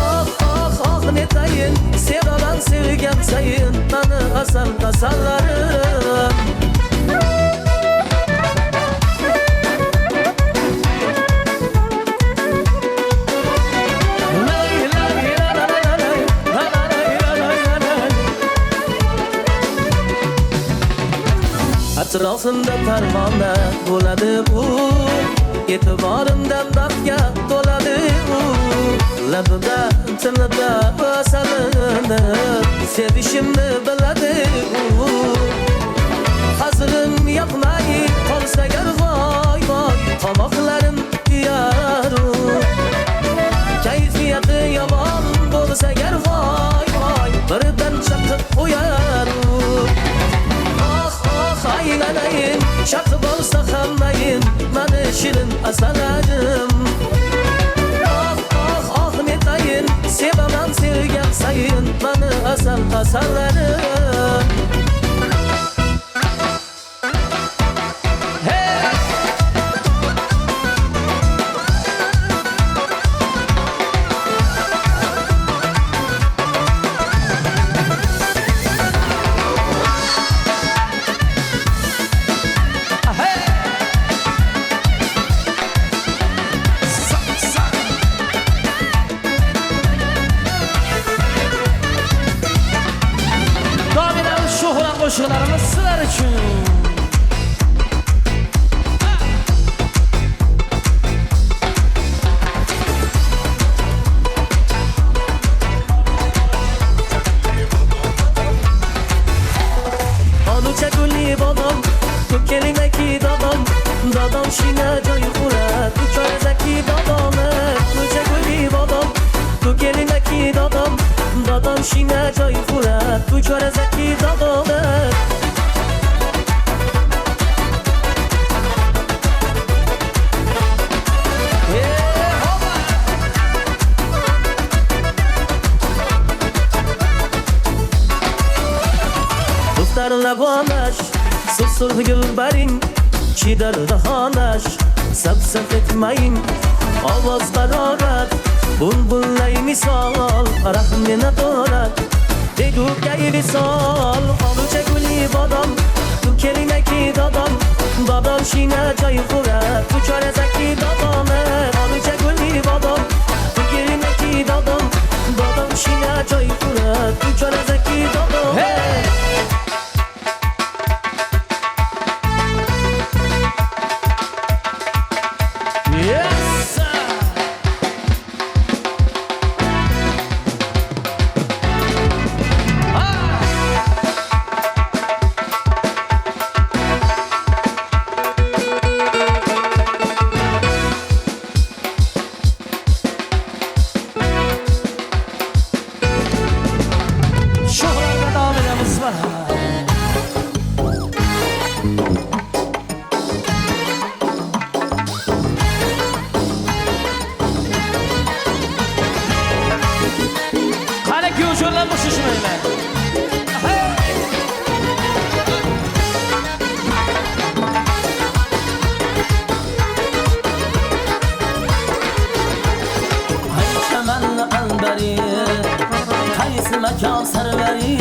Oh, netayin, sevaman sevgan sayin, mani asal qasallarim. Atrofimda parvona bo'ladi u, e'tiborimdan baxtga to'ladi u. Labida, tilida asalini, sevishimni biladi u. Hazilin yoqmay qolsa agar asalarim. Ah netayin sevaman sevgan sayin mani asalarim. Qo'shiqlarimiz sizlar uchun. Onucha gulli bodom, ko'kkelimaki dodom, dodom shina joy xurat, uchorazaki dodoni. Onucha gulli bodom, ko'kkelimaki dodom, dodom shina joy xurat, uchorazaki dodoni. Lavonash, sulsul gulbaring, chidarda xonash, sab etmayin, ovoz barorat, bulbullay misol, rahmina dorat, degukay visol, onucha guli bodom, ko'kkelimaki dodom, dodom shina joy xurat, uchorazaki dodoni, onucha guli bodom, ko'kkelimaki dodom, dodom shina joy xurat, uchorazaki dodoni. Makan sarvari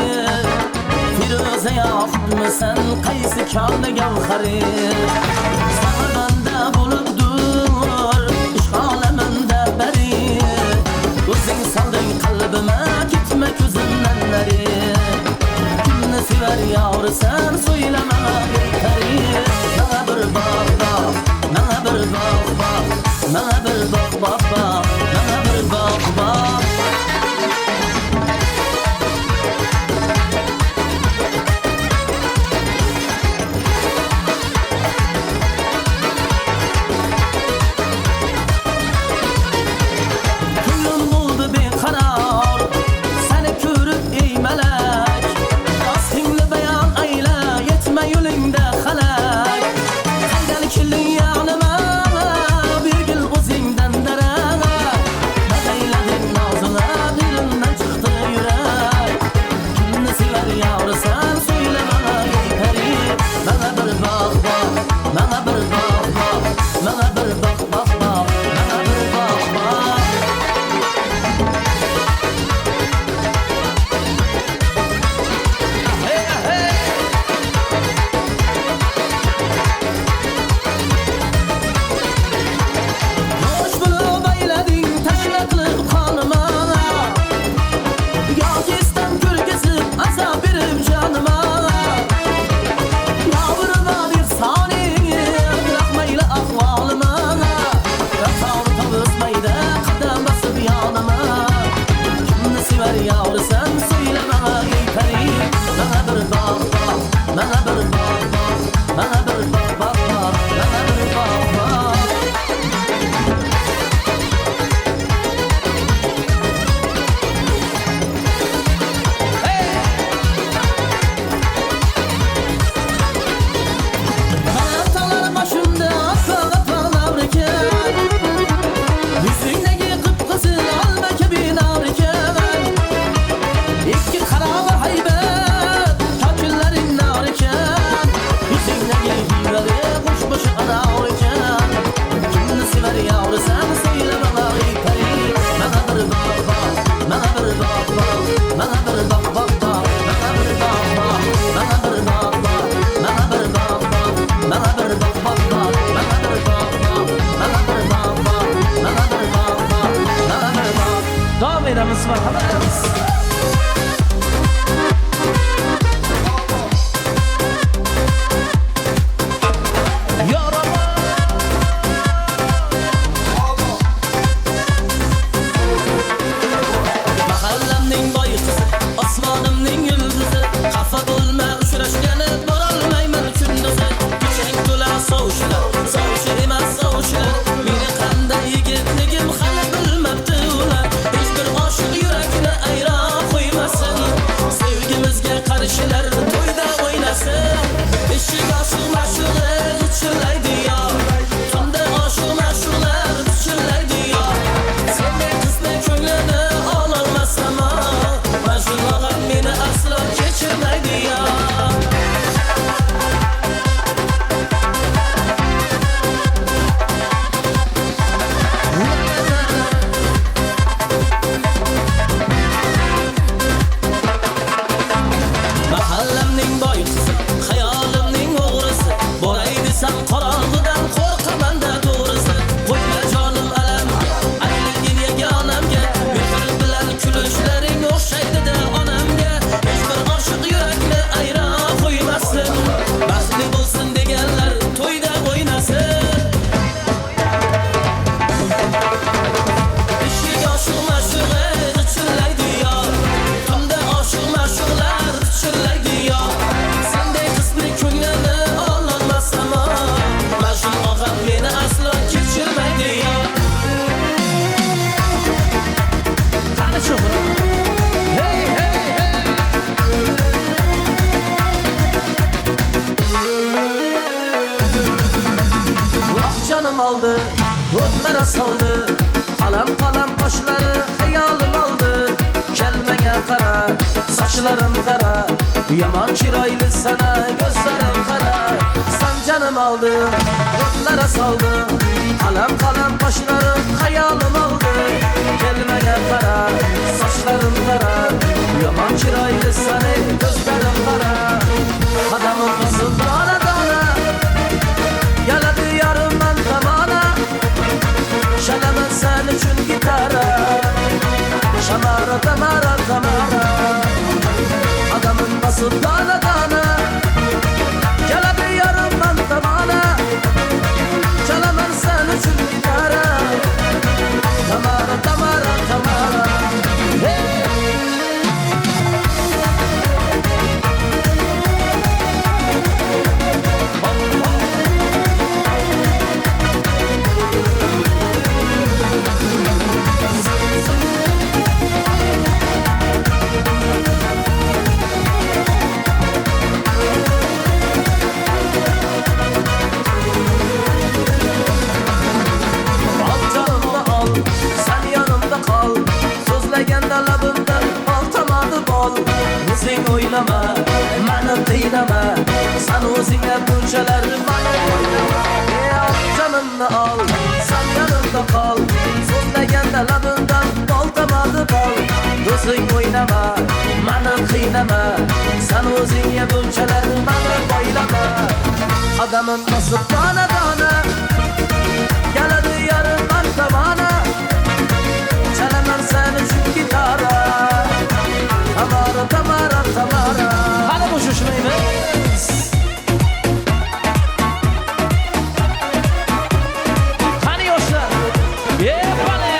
Firuze yapmışsan qaysi kârda gavhari Sağında bulubdur Ishq alamında bari O'zing solding qalbima Ketma ko'zimdan nari Kimni sevar yavrisan So'ylama betari Mana bir bog' bog' Mana bir bog' bog' Mana bir bog' bog' bog' Mana bir bog' bog' marhamat. Mahallamning boy qizi, osmonimning yulduzi, xafa bo'lma uchrashgani borolmayman kunduzi. Kechang to'la sovchilar, sovchi emas sovchilar, meni qanday yigitligim hali bilmabdi ular. Hech bir oshiq yurakni ayron qo'ymasin, sevgimizga qarishilar to'yda o'ynasin. Eshik oshiq mashug'i chillaydi yo, tunda oshiq mashug'lar chillaydi yo. Sendek qizni ko'nglini ololmasam, majnun meni aslo kechirmaydi yo. Mahallamning boy qizi, xayolimning o'g'risi, boray desam qorong'idan qo'rqaman-da to'g'risi. Qo'yma jonim alamga, aylagin yagonamga, mehr bilan kulishlaring o'xshaydi-da onamga. Hech bir oshiq yurakni ayron qo'ymasin, baxtli bo'lsin deganlar to'yda o'ynasin. Eshik oshiq mashug'i chillaydi yo, tunda oshiq mashug'lar chillaydi yo. Sendek qizni ko'nglini ololmasam, majnun og'am meni aslo kechirmaydi yo. Qani cho'g'ri? Hey hey hey. Vah canım aldı, o'tlara soldi, qalam qalam qoshlari xayolim oldi. Kelmaga qara, sochlarim qara, yomon chiroyli sana ko'zlarim qara. San canım aldı, o'tlara soldi, qalam qalam qoshlari xayolim oldi. Kelmaga qara, sochlarim qara, yomon chiroyli sana ko'zlarim qara. Qadamim bosib dona dona, yaladi yarimman tomona. Chalaman sen uchun gitara, shamara tamara tamara. Qadamim bosib dona dona, yaladi yarimman tomona. Chalaman sen uchun gitara, tamara tamara tamara. Hey! Al canımda al, sen yanımda kal. So'zlaganda labimdan oltamadi bol. O'zing o'ylama, meni qiynama, sen o'zingga bunchalar meni o'ylama. Al canimni al, sen yanımda kal. So'zlaganda labimdan oltamadi bol. O'zing o'ylama, meni qiynama, sen o'zingga bunchalar meni o'ylama. Adamim bosib dona dona, keladi yarimman tomona. Chalaman sen uchun gitara, tamara tamara tamara. Hali bo'shashmaymiz. Qani yoshlar? Yepani.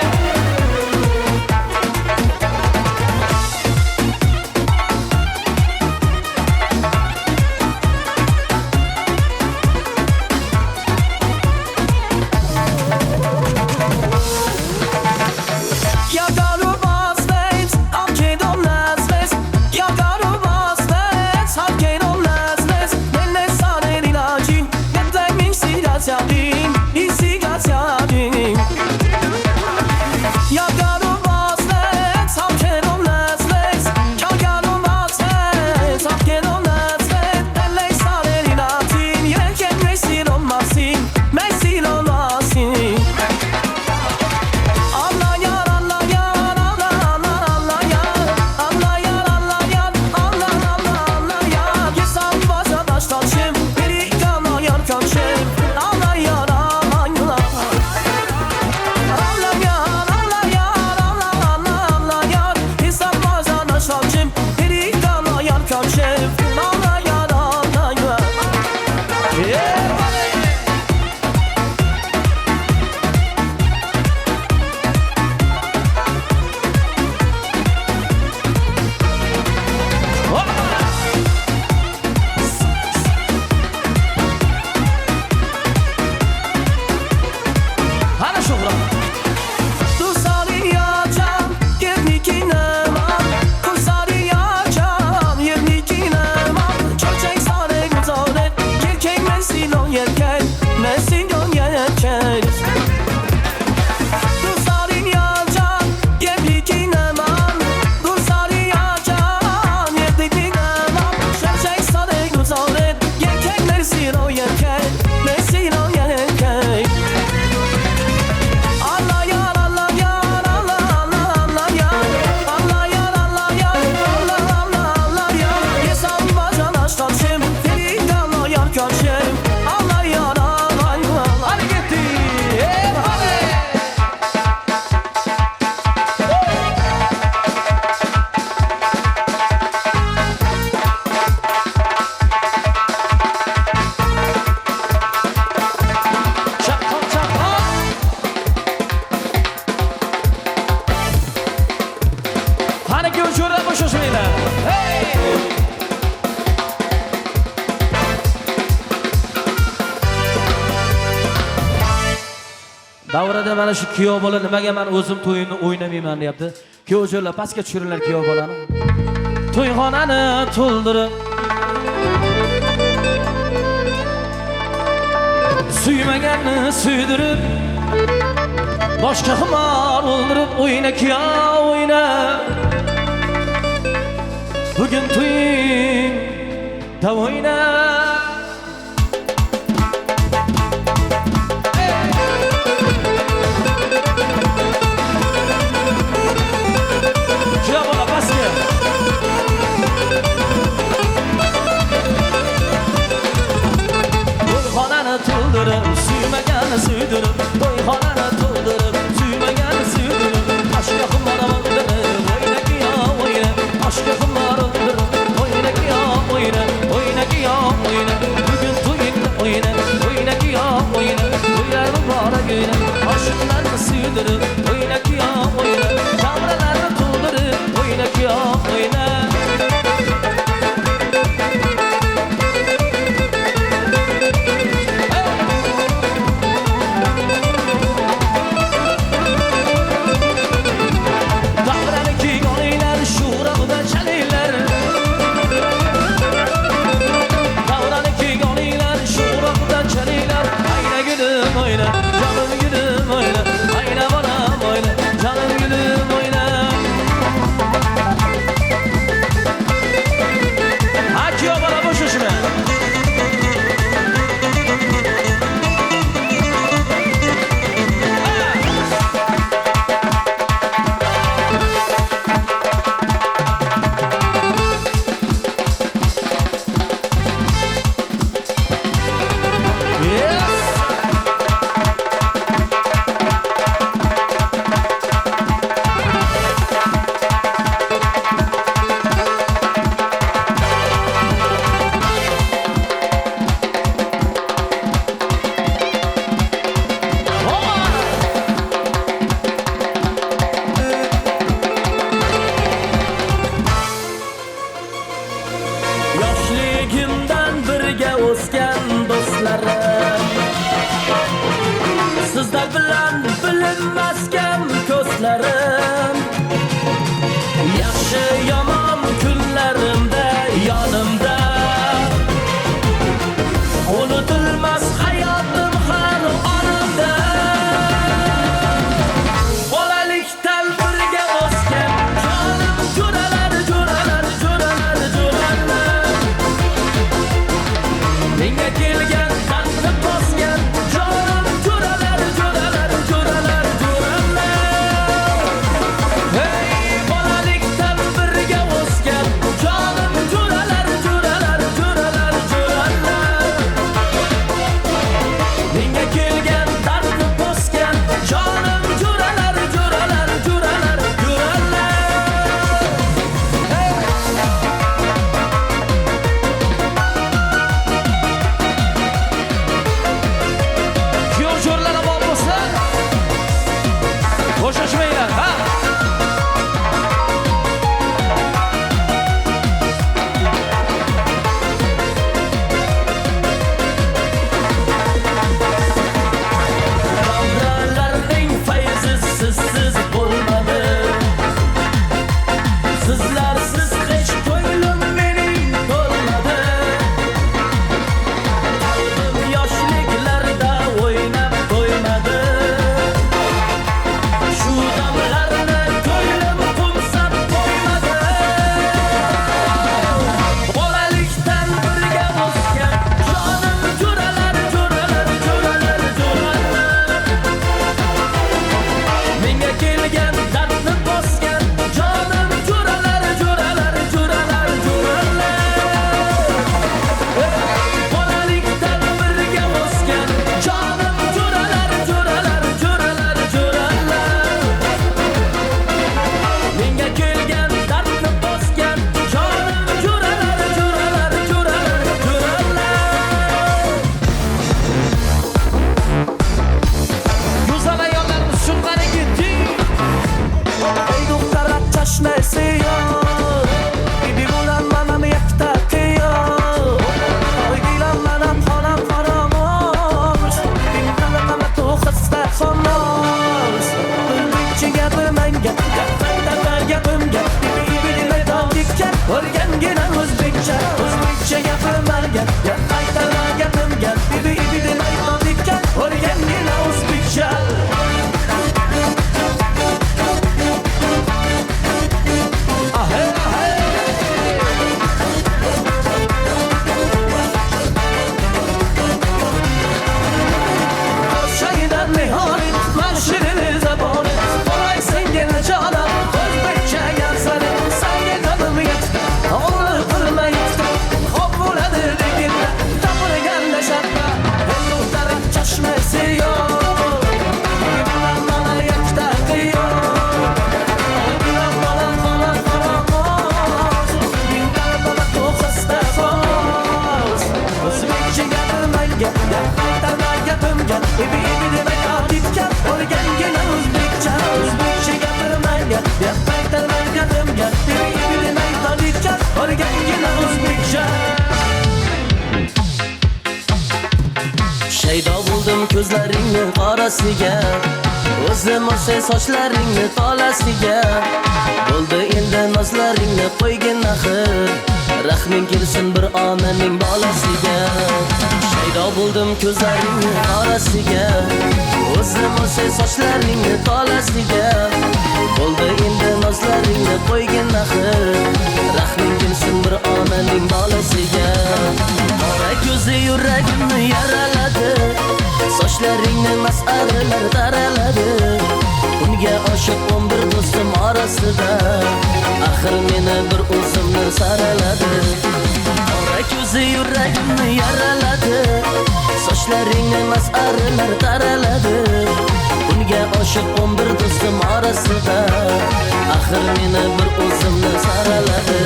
Davrada mana shu kuyov bola nimaga men o'zim to'yini o'ynamayman deyapti. Kuyovjo'lar pastga tushiringlar kuyov bolani. To'yxonani to'ldirib suymaganni suydirib boshqa xumor o'ldirib o'yna kuyov o'yna. Bugun to'ying da o'yna. To'ldirib suymaganni suydirib to'yxonani to'ldirib suymaganni suydirib aşkı xumor o'ldirib o'yna kuyov o'yna aşkı xumor o'ldirib o'yna kuyov o'yna o'yna kuyov o'yna bugun to'yingda o'yna o'yna kuyov o'yna to'ylar muborak o'yna oshiqlarni suydirib o'yna kuyov o'yna davralarni to'ldirib o'yna kuyov o'yna. Oyna, canım gülüm oyna, ayna bana Ebi ebi demek adetken O'rgangina o'zbekcha O'zbekcha gapirmanga Yapmaytalman qadimga Ebi ebi demek adetken O'rgangina o'zbekcha Shaydo bo'ldim ko'zlaringni qorasiga O'zim o'shay sochlaringni tolasiga Bo'ldi endi nozlaringni qo'ygin axir Rahming kelsin bir onaning bolasiga Shaydo bo'ldim ko'zlaringni qorasiga O'zim o'shay sochlaringni tolasiga Bo'ldi endi nozlaringni qo'ygin axir Rahming kelsin bir onaning bolasiga Qora ko'zi yuragimni yaraladi Sochlaringni mas'alalar taraladi Unga oshiq 11 do'stim orasida Axir meni bir o'zimni saraladi Qora ko'zi yuragimni yaraladi Sochlaringni mas'alalar taraladi Unga oshiq 11 do'stim orasida Axir meni bir o'zimni saraladi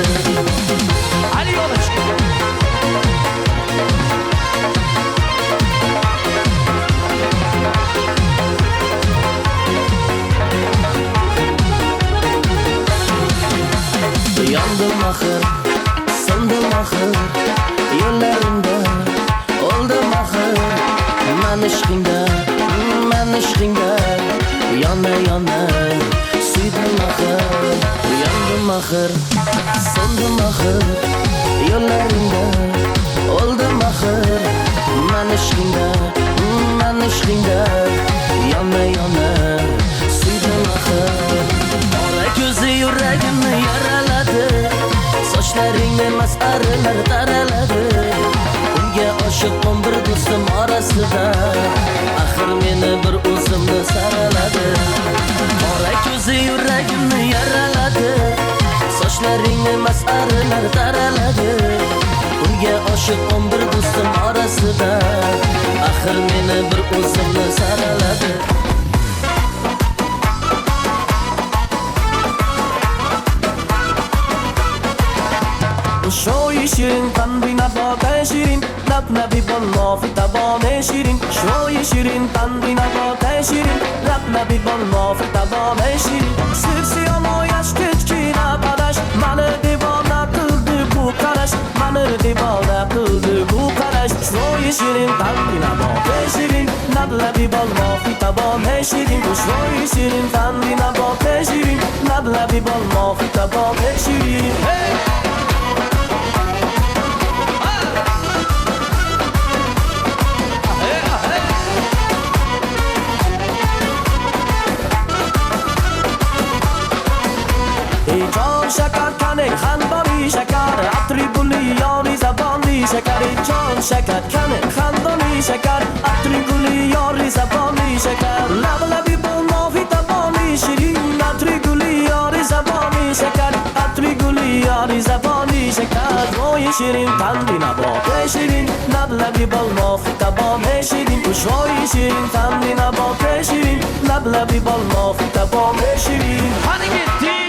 Ali Yo'lchi Yandım axir, sindim axir Yo'llarimda o'ldim axir Men ishqingda Yona yona suydim axir Yandim axir, sindim axir Yo'llarimda o'ldim axir Men ishqingda Yona yona suydim axir Qora ko'zi yuragimni yaraladi Sochlaringni mas'alalar taraladi Unga oshiq 11 do'stim orasida Axir meni bir o'zimni saraladi Qora ko'zi yuragimni yaraladi Sochlaringni mas'alalar taraladi Unga oshiq 11 do'stim orasida Axir meni bir o'zimni saraladi Shoyi shirin tandina bote shirin Lab nabi bolmofi tabone shirin Shoyi shirin tandina bote shirin Lab nabi bolmofi tabone shirin Sirsi yomo yash kichkina padash Mani devona qildi bu qarash Mani devona qildi bu qarash Shoyi shirin tandina bote shirin Lab nabi bolmofi tabone shirin Shoyi shirin tandina bote shirin Lab nabi bolmofi tabone shirin Hey! Jon shakar kaning xandoni shakar Atri guli yori zaboni shakar Jon shakar kaning xandoni shakar Atri guli yori zaboni shakar Lab labi bolmofi taboni shirin Atri guli yori zaboni shakar Atri guli yori zaboni shakar Royi shirin tandina bote shirin Lab labi bolmofi taboni shirin Royi shirin tandina bote shirin Lab labi bolmofi taboni shirin Hadi gittik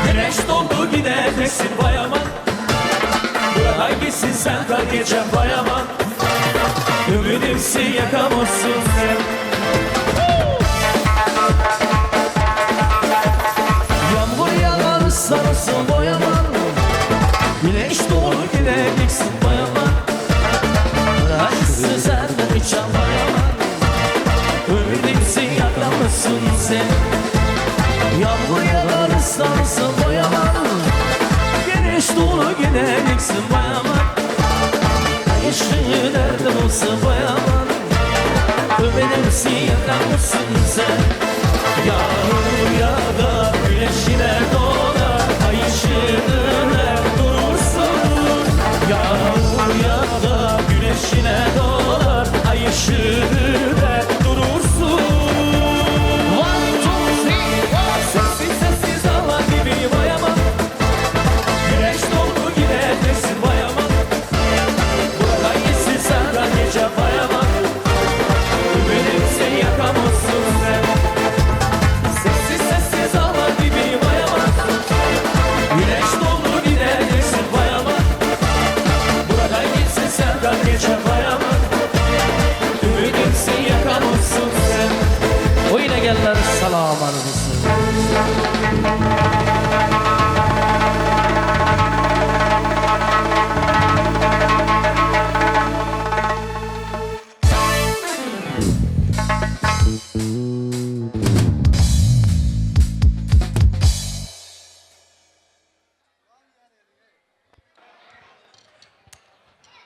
Güneş doldu gider nesil bayaman sendan geçen bayaman Ümidimsin yakamazsın sen Yağmur yağar ıslanırsın boyaman Güneş doğru gideceksin bayaman Aşksız senden geçen bayaman Ümidimsin yakamazsın sen Yağmur yağar ıslanırsın boyaman Güneş dolu gideceksin bayaman Aşkın nereden olsun bayaman Ömelimsin yakamazsın sen Yağmur yağar güneşine dolar Ay ışığına durursun Yağmur yağar güneşine dolar Ay ışığına durursun One, two, three, four Sessiz sessiz hava gibi bayaman Güneş dolu gideceksin bayaman Buradan gitsin senden gece bayaman Ümitimsin yakamazsın sen Sessiz sessiz hava gibi bayaman Güneş dolu gideceksin bayaman Buradan gitsin senden gece bayaman Ümitimsin yakamazsın sen Oyuna geller salam aleyküm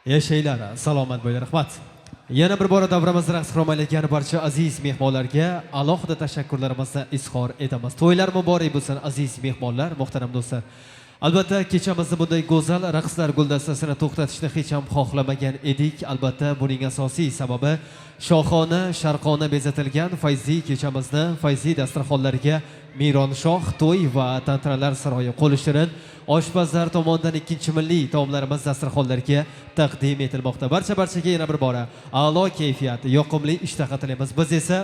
Yashaylar, salomat bo'linglar, rahmat. Yana bir bora davramizni raqsxo'roma etgan barcha aziz mehmonlarga alohida tashakkurlarimizni izhor etamiz. To'ylar muborak bo'lsin aziz mehmonlar, muhtaram do'stlar. Albatta kechamizni bunday go'zal raqslar guldastasini to'xtatishni hech ham xohlamagan edik. Albatta buning asosiy sababi shohona, sharqona bezatilgan fayzli kechamizni fayzli dasturxonlarga Mironshoh to'y va tantanalar saroyi qo'li shirin oshpazlar tomonidan ikkinchi milliy taomlarimiz dasturxonlarga taqdim etilmoqda. Barchaga yana bir bora a'lo kayfiyat, yoqimli ishtaha tilaymiz. Biz esa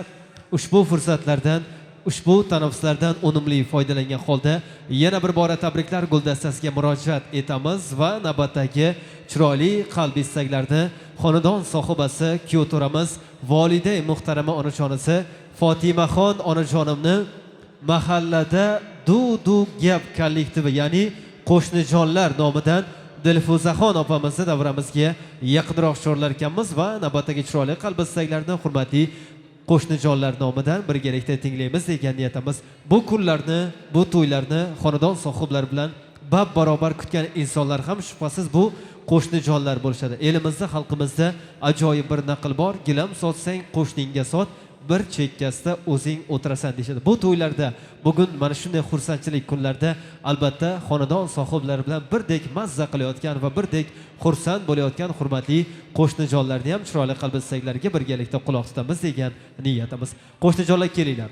ushbu fursatlardan ushbu tanaffuslardan unumli foydalangan holda yana bir bora tabriklar guldastasiga murojaat etamiz va navbatdagi chiroyli qalbiy istaklarni xonadon sohibasi kuyovto'ramiz volida muhtarama onajonisi Fotimaxon onajonimni mahallada du gap kollektivi ya'ni qo'shnijonlar nomidan Dilfuzaxon opamizni davramizga yaqinroq chorlar ekanmiz va navbatdagi chiroyli qalbiy istaklarni hurmatli qo'shnijonlar nomidan birgalikda tinglaymiz degan niyatimiz. Bu kunlarni, bu to'ylarni xonadon sohiblari bilan bab barobar kutgan insonlar ham shubhasiz bu qo'shnijonlar bo'lishadi. Elimizda, xalqimizda ajoyib bir naql bor. Gilam sotsang qo'shningga sot, bir chekkasida o'zing o'tirasan deyshadi. Bu to'ylarda bugun mana shunday xursandchilik kunlarda albatta xonadon sohiblari bilan birdek mazza qilayotgan va birdek xursand bo'layotgan hurmatli qo'shnijonlarni ham chiroyli qalbi istaklariga birgalikda quloq tutamiz degan niyatimiz. Qo'shnijonlar kelinglar.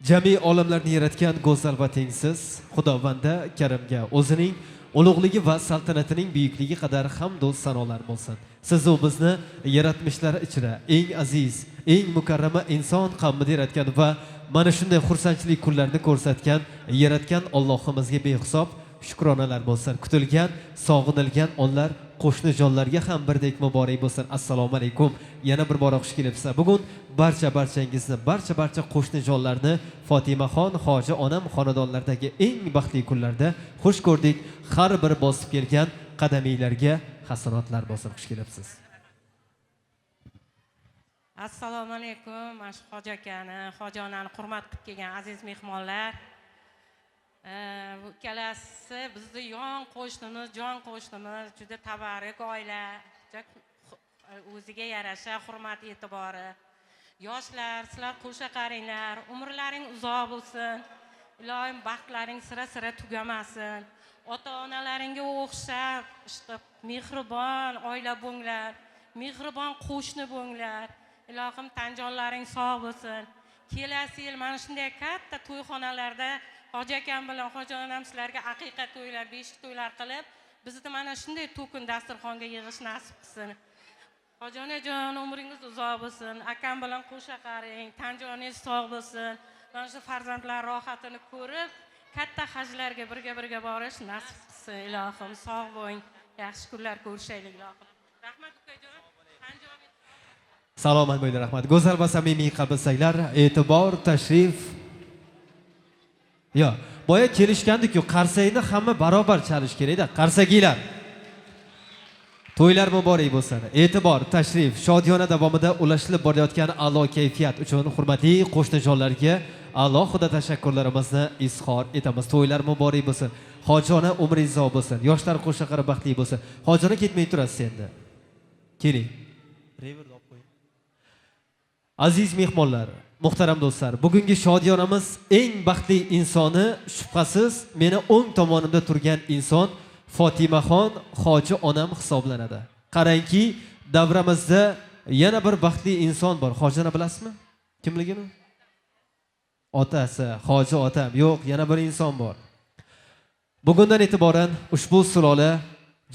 Jami olamlarni yaratgan go'zal va tengsiz Xudovanda Karimga o'zining ulug'ligi va saltanatining buyukligi qadar hamd va sanolar bo'lsin. Siz u bizni yaratmishlar ichida eng aziz, eng mukarrama inson qavmida yaratgan va mana shunday xursandchilik kunlarni ko'rsatgan yaratgan Allohimizga behisob shukronalar bo'lsin. Kutilgan, sog'inilgan onlar qo'shnijonlarga ham birdek muborak bo'lsin. Assalomu alaykum. Yana bir bora xush kelibsizlar. Bugun barchangizni, barcha qo'shnijonlarni Fotimaxon hoji onam xonadonlaridagi eng baxtli kunlarda xush ko'rdik. Har bir bosib kelgan qadaminglarga hasanotlar bo'lsin. Xush kelibsiz. Assalomu alaykum. Mana shu hoji akani, hoji onani hurmat qilib kelgan aziz mehmonlar. Bu ikkalasi bizni yon qo'shnimiz, jon qo'shnimiz, juda tabarak oila, o'ziga yarasha hurmat e'tibori. Yoshlar, sizlar qo'sha qaringlar, umrlaring uzoq bo'lsin. Ilohim baxtlaring sira tugamasin. Ota-onalaringga o'xshab, mehribon oila bo'nglar, mehribon qo'shni bo'nglar. Ilohim tanjonlaring sog' bo'lsin. Kelasi yil mana shunday katta to'yxonalarda hoji akam bilan hoji onam sizlarga haqiqat to'ylar, beshik to'ylar qilib, bizni mana shunday to'kin dasturxonga yig'ish nasib qilsin. Hoji onajon umringiz uzoq bo'lsin. Akam bilan qo'sha qaring, tanjoningiz sog' bo'lsin. Mana shu farzandlar rohatini ko'rib, katta hajlarga birga borish nasib qilsin ilohim. Sog' bo'ling, yaxshi kunlar ko'rishaylik ilohim. Rahmat ukajon. Salomat bo'ling, rahmat. Go'zal va samimiy qalbsizlar, e'tibor, tashrif. Yo, boya kelishgandik-ku, qarsakni hamma barobar chalish kerak-da. Qarsakiylar. To'ylar muborak bo'lsin. E'tibor, tashrif, shodiyona davomida ulashilib borayotgan a'lo kayfiyat uchun hurmatli qo'shnijonlarga alohida tashakkurlarimizni izhor etamiz. To'ylar muborak bo'lsin. Hojona umringiz uzoq bo'lsin. Yoshlar qo'shaqari baxtli bo'lsin. Hojona ketmay turasiz endi. Keling. Reverni olib qo'ying. Aziz mehmonlar, muhtaram do'stlar, bugungi shodiyonamiz eng baxtli insoni shubhasiz meni o'ng tomonimda turgan inson Fotimaxon hoji onam hisoblanadi. Qarangki, davramizda yana bir baxtli inson bor. Hojini bilasizmi? Kimligini? Otasi, hoji otam. Yo'q, yana bir inson bor. Bugundan e'tiboran ushbu sulola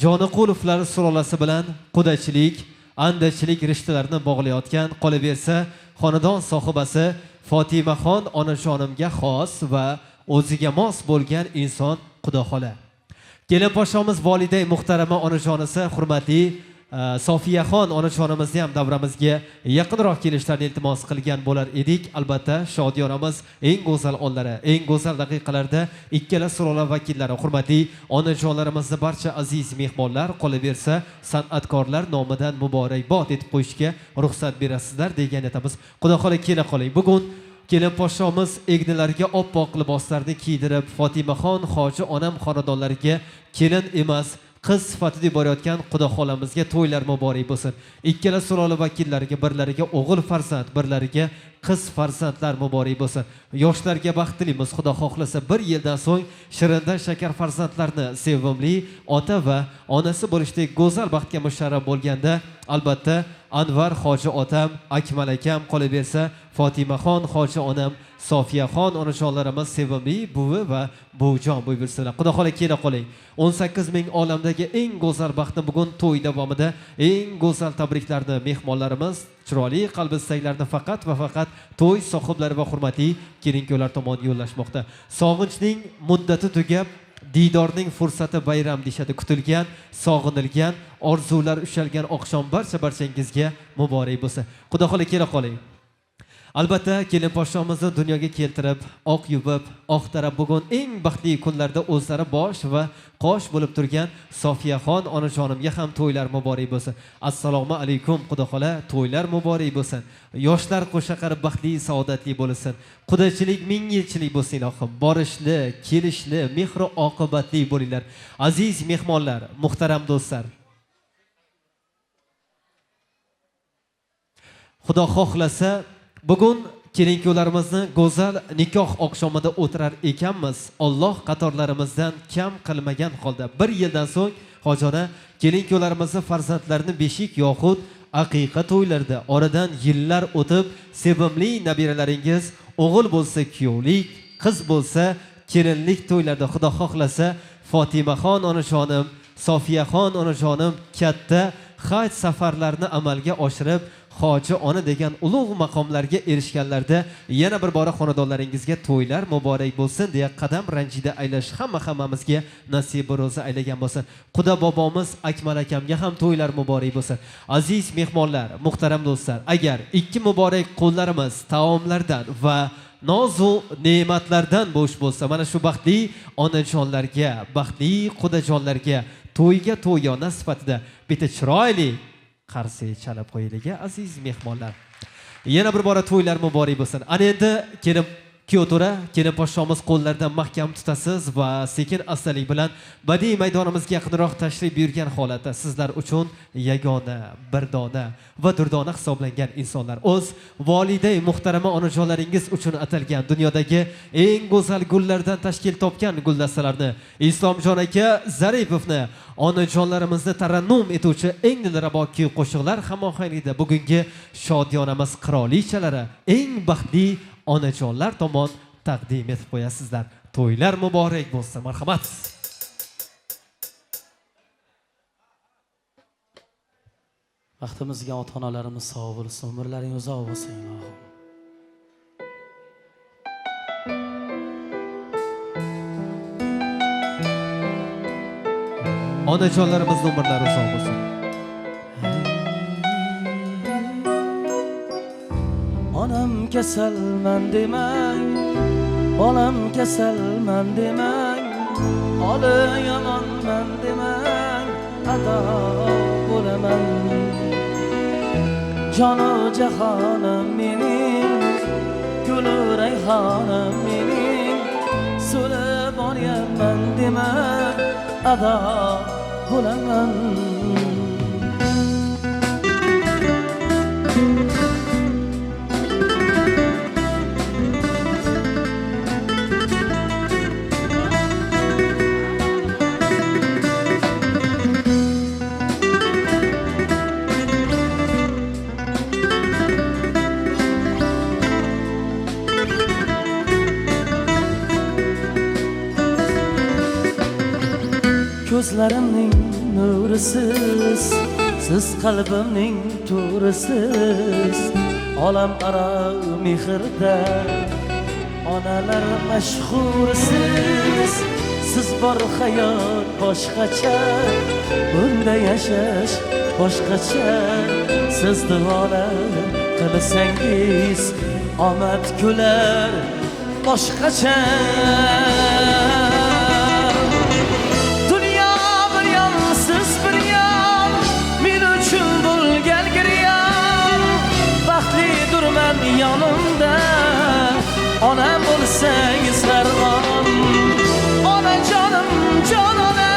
Joniqulovlar sulolasi bilan qudachilik, andachilik rishtalarini bog'layotgan, qolaversa xonadon sohibasi Fotimaxon onajonimga xos va o'ziga mos bo'lgan inson Xudo xola. Kelin poshamiz voliday muhtarama onajonisi hurmatli Sofiyaxon onajonimizni ham davramizga yaqinroq kelishlarni iltimos qilgan bo'lar edik. Albatta, shodiyonamiz eng go'zal onlari, eng go'zal daqiqalarda ikkala sulola vakillari, hurmatli onajonlarimizni barcha aziz mehmonlar, qolaversa san'atkorlar nomidan muborakbod etib qo'yishga ruxsat berasizlar degan etamiz. Xudo xola kela qoling. Bugun kelin poshamiz egnilarga oppoq liboslarni kiydirib, Fotimaxon hoji onam xonadonlariga kelin emas, qiz sifatida borayotgan Xudo xolamizga to'ylar muborak bo'lsin. Ikkala sulola vakillariga, birlariga o'g'il farzand, birlariga qiz farzandlar muborak bo'lsin. Yoshlarga baxt tilaymiz. Xudo xohlasa bir yildan so'ng shirinda shakar farzandlarni sevimli ota va onasi bo'lishdek go'zal baxtga musharraf bo'lganda, albatta Anvar hoji otam, Akmal akam, qolaversa Fotimaxon hoji onam, Sofiyaxon onajonlarimiz sevimli buvi va buvijon bo'y bersinlar. Xudo xola kela qoling. 18 ming olamdagi eng go'zal baxtni bugun to'y davomida eng go'zal tabriklarni mehmonlarimiz chiroyli qalbsizlarni faqat va faqat to'y sohiblari va hurmatli kelin-kuyovlar tomonidan yo'llashmoqda. Sog'inchning muddati tugab, diydorning fursati bayram deshadi. Kutilgan, sog'inilgan, orzular ushalgan oqshom barchangizga muborak bo'lsin. Xudo xola kela qoling. Albatta, kelin poshamizni dunyoga keltirib, oq yuvib, oq tarab bugun eng baxtli kunlarda o'zlari bosh va qosh bo'lib turgan Sofiyaxon onajonimga ham to'ylar muborak bo'lsin. Assalomu alaykum Xudo xola, to'ylar muborak bo'lsin. Yoshlar qo'shaqari baxtli, saodatli bo'lsin. Qudachilik ming yilchilik bo'lsin ilohim. Borishli, kelishli, mehr oqibatli bo'linglar. Aziz mehmonlar, muhtaram do'stlar. Xudo xohlasa bugun kelin-kuyovlarimizni go'zal nikoh oqshomida o'tirar ekanmiz. Alloh qatorlarimizdan kam qilmagan holda bir yildan so'ng hojona kelin-kuyovlarimizni farzandlarini beshik yoxud aqiqa to'ylarida oradan yillar o'tib sevimli nabiralaringiz o'g'il bo'lsa kuyovlik, qiz bo'lsa kelinlik to'ylarda Xudo xohlasa Fotimaxon onajonim, Sofiyaxon onajonim katta haj safarlarini amalga oshirib hoji ona degan ulug' maqomlarga erishganlarda yana bir bora xonadonlaringizga to'ylar muborak bo'lsin deya qadam ranjida aylash hammamizga nasib ro'za aylagan bo'lsin. Xudo bobomiz Akmal akamga ham to'ylar muborak bo'lsin. Aziz mehmonlar, muhtaram do'stlar, agar ikki muborak qo'llarimiz taomlardan va nozu ne'matlardan bo'sh bo'lsa, mana shu baxtli onajonlarga, baxtli qudajonlarga to'yga to'yona sifatida bitta chiroyli qarsak chalib qo'yaylik aziz mehmonlar. Yana bir bora to'ylar muborak bo'lsin. Ana endi kelin kuyovto'ra, kelin poshamiz qo'llaridan mahkam tutasiz va sekin astalik bilan badiiy maydonimizga yaqinroq tashrif buyurgan holatda sizlar uchun yagona, birdona va durdona hisoblangan insonlar, o'z voliday muhtarama onajonlaringiz uchun atalgan dunyodagi eng go'zal gullardan tashkil topgan guldastalarni Islomjon aka Zaripovni onajonlarimizni tarannum etuvchi eng dilrabo kuy qo'shiqlar hamohangligida bugungi shodiyonamiz qirolichalari eng baxtli onajonlar tomon taqdim etib qo'yasizlar. To'ylar muborak bo'lsin. Marhamat. Vaqtimizga ota-onalarimiz sog' bo'lsin, umrlaring uzoq bo'lsin ilohim. onajonlarimizning umrlari uzoq bo'lsin. Onam kasalman demang, bolam kasalman demang, holi yomonman demang, ado bo'laman. Jonu jahonim mening, guli rayhonim mening, so'lib boryapman demang, ado bo'laman. Ko'zlarimning nurisiz, siz qalbimning to'risiz, olam aro mehrda onalar mashhursiz. Siz bor hayot boshqacha, bunda yashash boshqacha. Siz duolar qilsangiz omad kular boshqacha. Yanımda onam bo'lsangiz har on, ona jonim jon ona,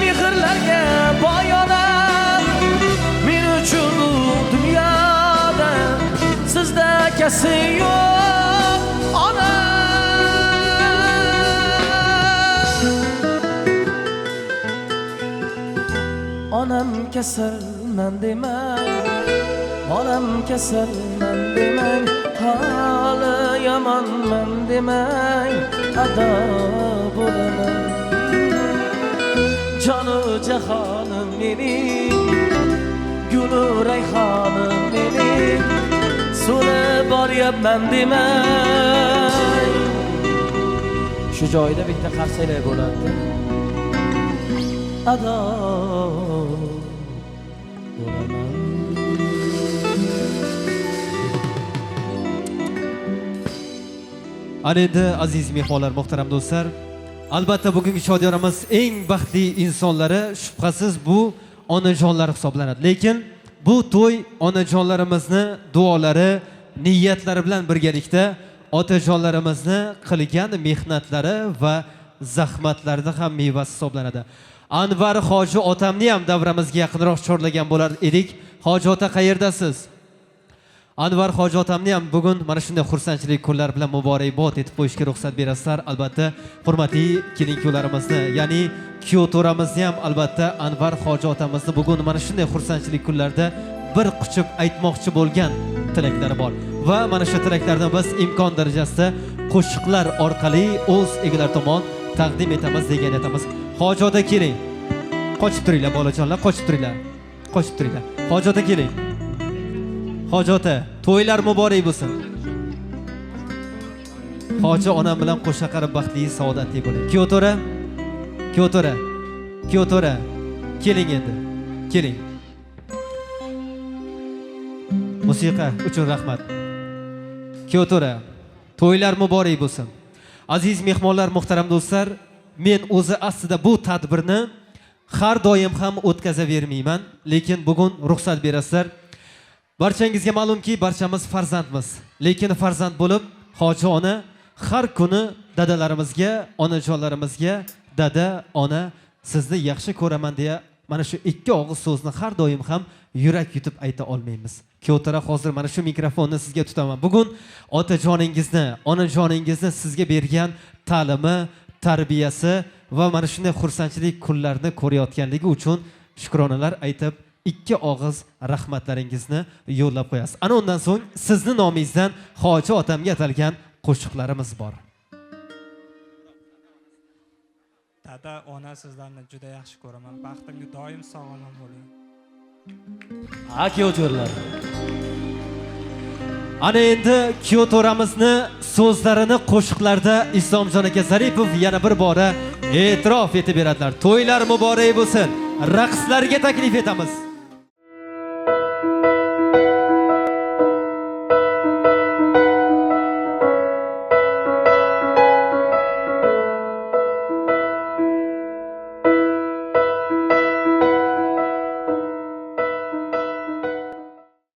mehrlarga boy ona. Men uchun bu dunyoda sizda kasi yo'q ona. Onam kasalman demang, bolam kasalman demang, holi yomonman demang, ado bo'laman. Jonu jahonim mening, guli rayhonim mening, so'lib boryapman demang. Shu joyda bitta qarsaylay bo'ladi. Ado bo'laman. Ana endi aziz mehmonlar, muhtaram do'stlar, albatta bugungi shodiyoramiz eng baxtli insonlari shubhasiz bu onajonlar hisoblanadi. Lekin bu to'y onajonlarimizni duolari, niyatlari bilan birgalikda otajonlarimizni qilgan mehnatlari va zahmatlarida ham mevasi hisoblanadi. Anvar hoji otamni ham davramizga yaqinroq chorlagan bo'lar edik. Hoji ota qayerdasiz? Anvar hoji otamni ham bugun mana shunday xursandchilik kunlar bilan muborakbod etib qo'yishga ruxsat berasizlar. Albatta hurmatli kelin-kuyovlarimizni, ya'ni kuyov to'ramizni ham albatta Anvar hoji otamizni bugun mana shunday xursandchilik kunlarda bir quchib aytmoqchi bo'lgan tilaklari bor. Va mana shu tilaklarni biz imkon darajasida qo'shiqlar orqali o'z egalari tomon taqdim etamiz degan etamiz. Hoji ota keling. Qochib turinglar bolajonlar, qochib turinglar. Qochib turinglar. Hoji ota keling. Hoji ota, to'ylar muborak bo'lsin. Hoji onam bilan qo'sha qarib baxtli, saodatli bo'ling. Kuyov to'ra, kuyov to'ra, kuyov to'ra, keling endi. Keling. Musiqa uchun rahmat. Kuyov to'ra, to'ylar muborak bo'lsin. Aziz mehmonlar, muhtaram do'stlar, men o'zi aslida bu tadbirni har doim ham o'tkazavermayman, lekin bugun ruxsat berasizlar. Barchangizga ma'lumki, barchamiz farzandmiz. Lekin farzand bo'lib, hoji ona har kuni dadalarimizga, onajonlarimizga, dada, ona, sizni yaxshi ko'raman deya mana shu ikki og'iz so'zni har doim ham yurak yutib ayta olmaymiz. Kuyovtara hozir mana shu mikrofonni sizga tutaman. Bugun otajoningizni, onajoningizni sizga bergan ta'limi, tarbiyasi va mana shunday xursandchilik kunlarni ko'rayotganligi uchun shukronalar aytib, ikki og'iz rahmatlaringizni yo'llab qo'yasiz. Ana undan so'ng sizni nomingizdan hoji otamga atalgan qo'shiqlarimiz bor. Dada, ona, sizlarni juda yaxshi ko'raman. Baxtimga doim sog'-omon bo'ling. Kuyov to'ralar. Ana endi kuyov to'ramizni so'zlarini qo'shiqlarda Islomjon aka Zaripov yana bir bora e'tirof etib beradilar. To'ylar muborak bo'lsin. Raqslarga taklif etamiz.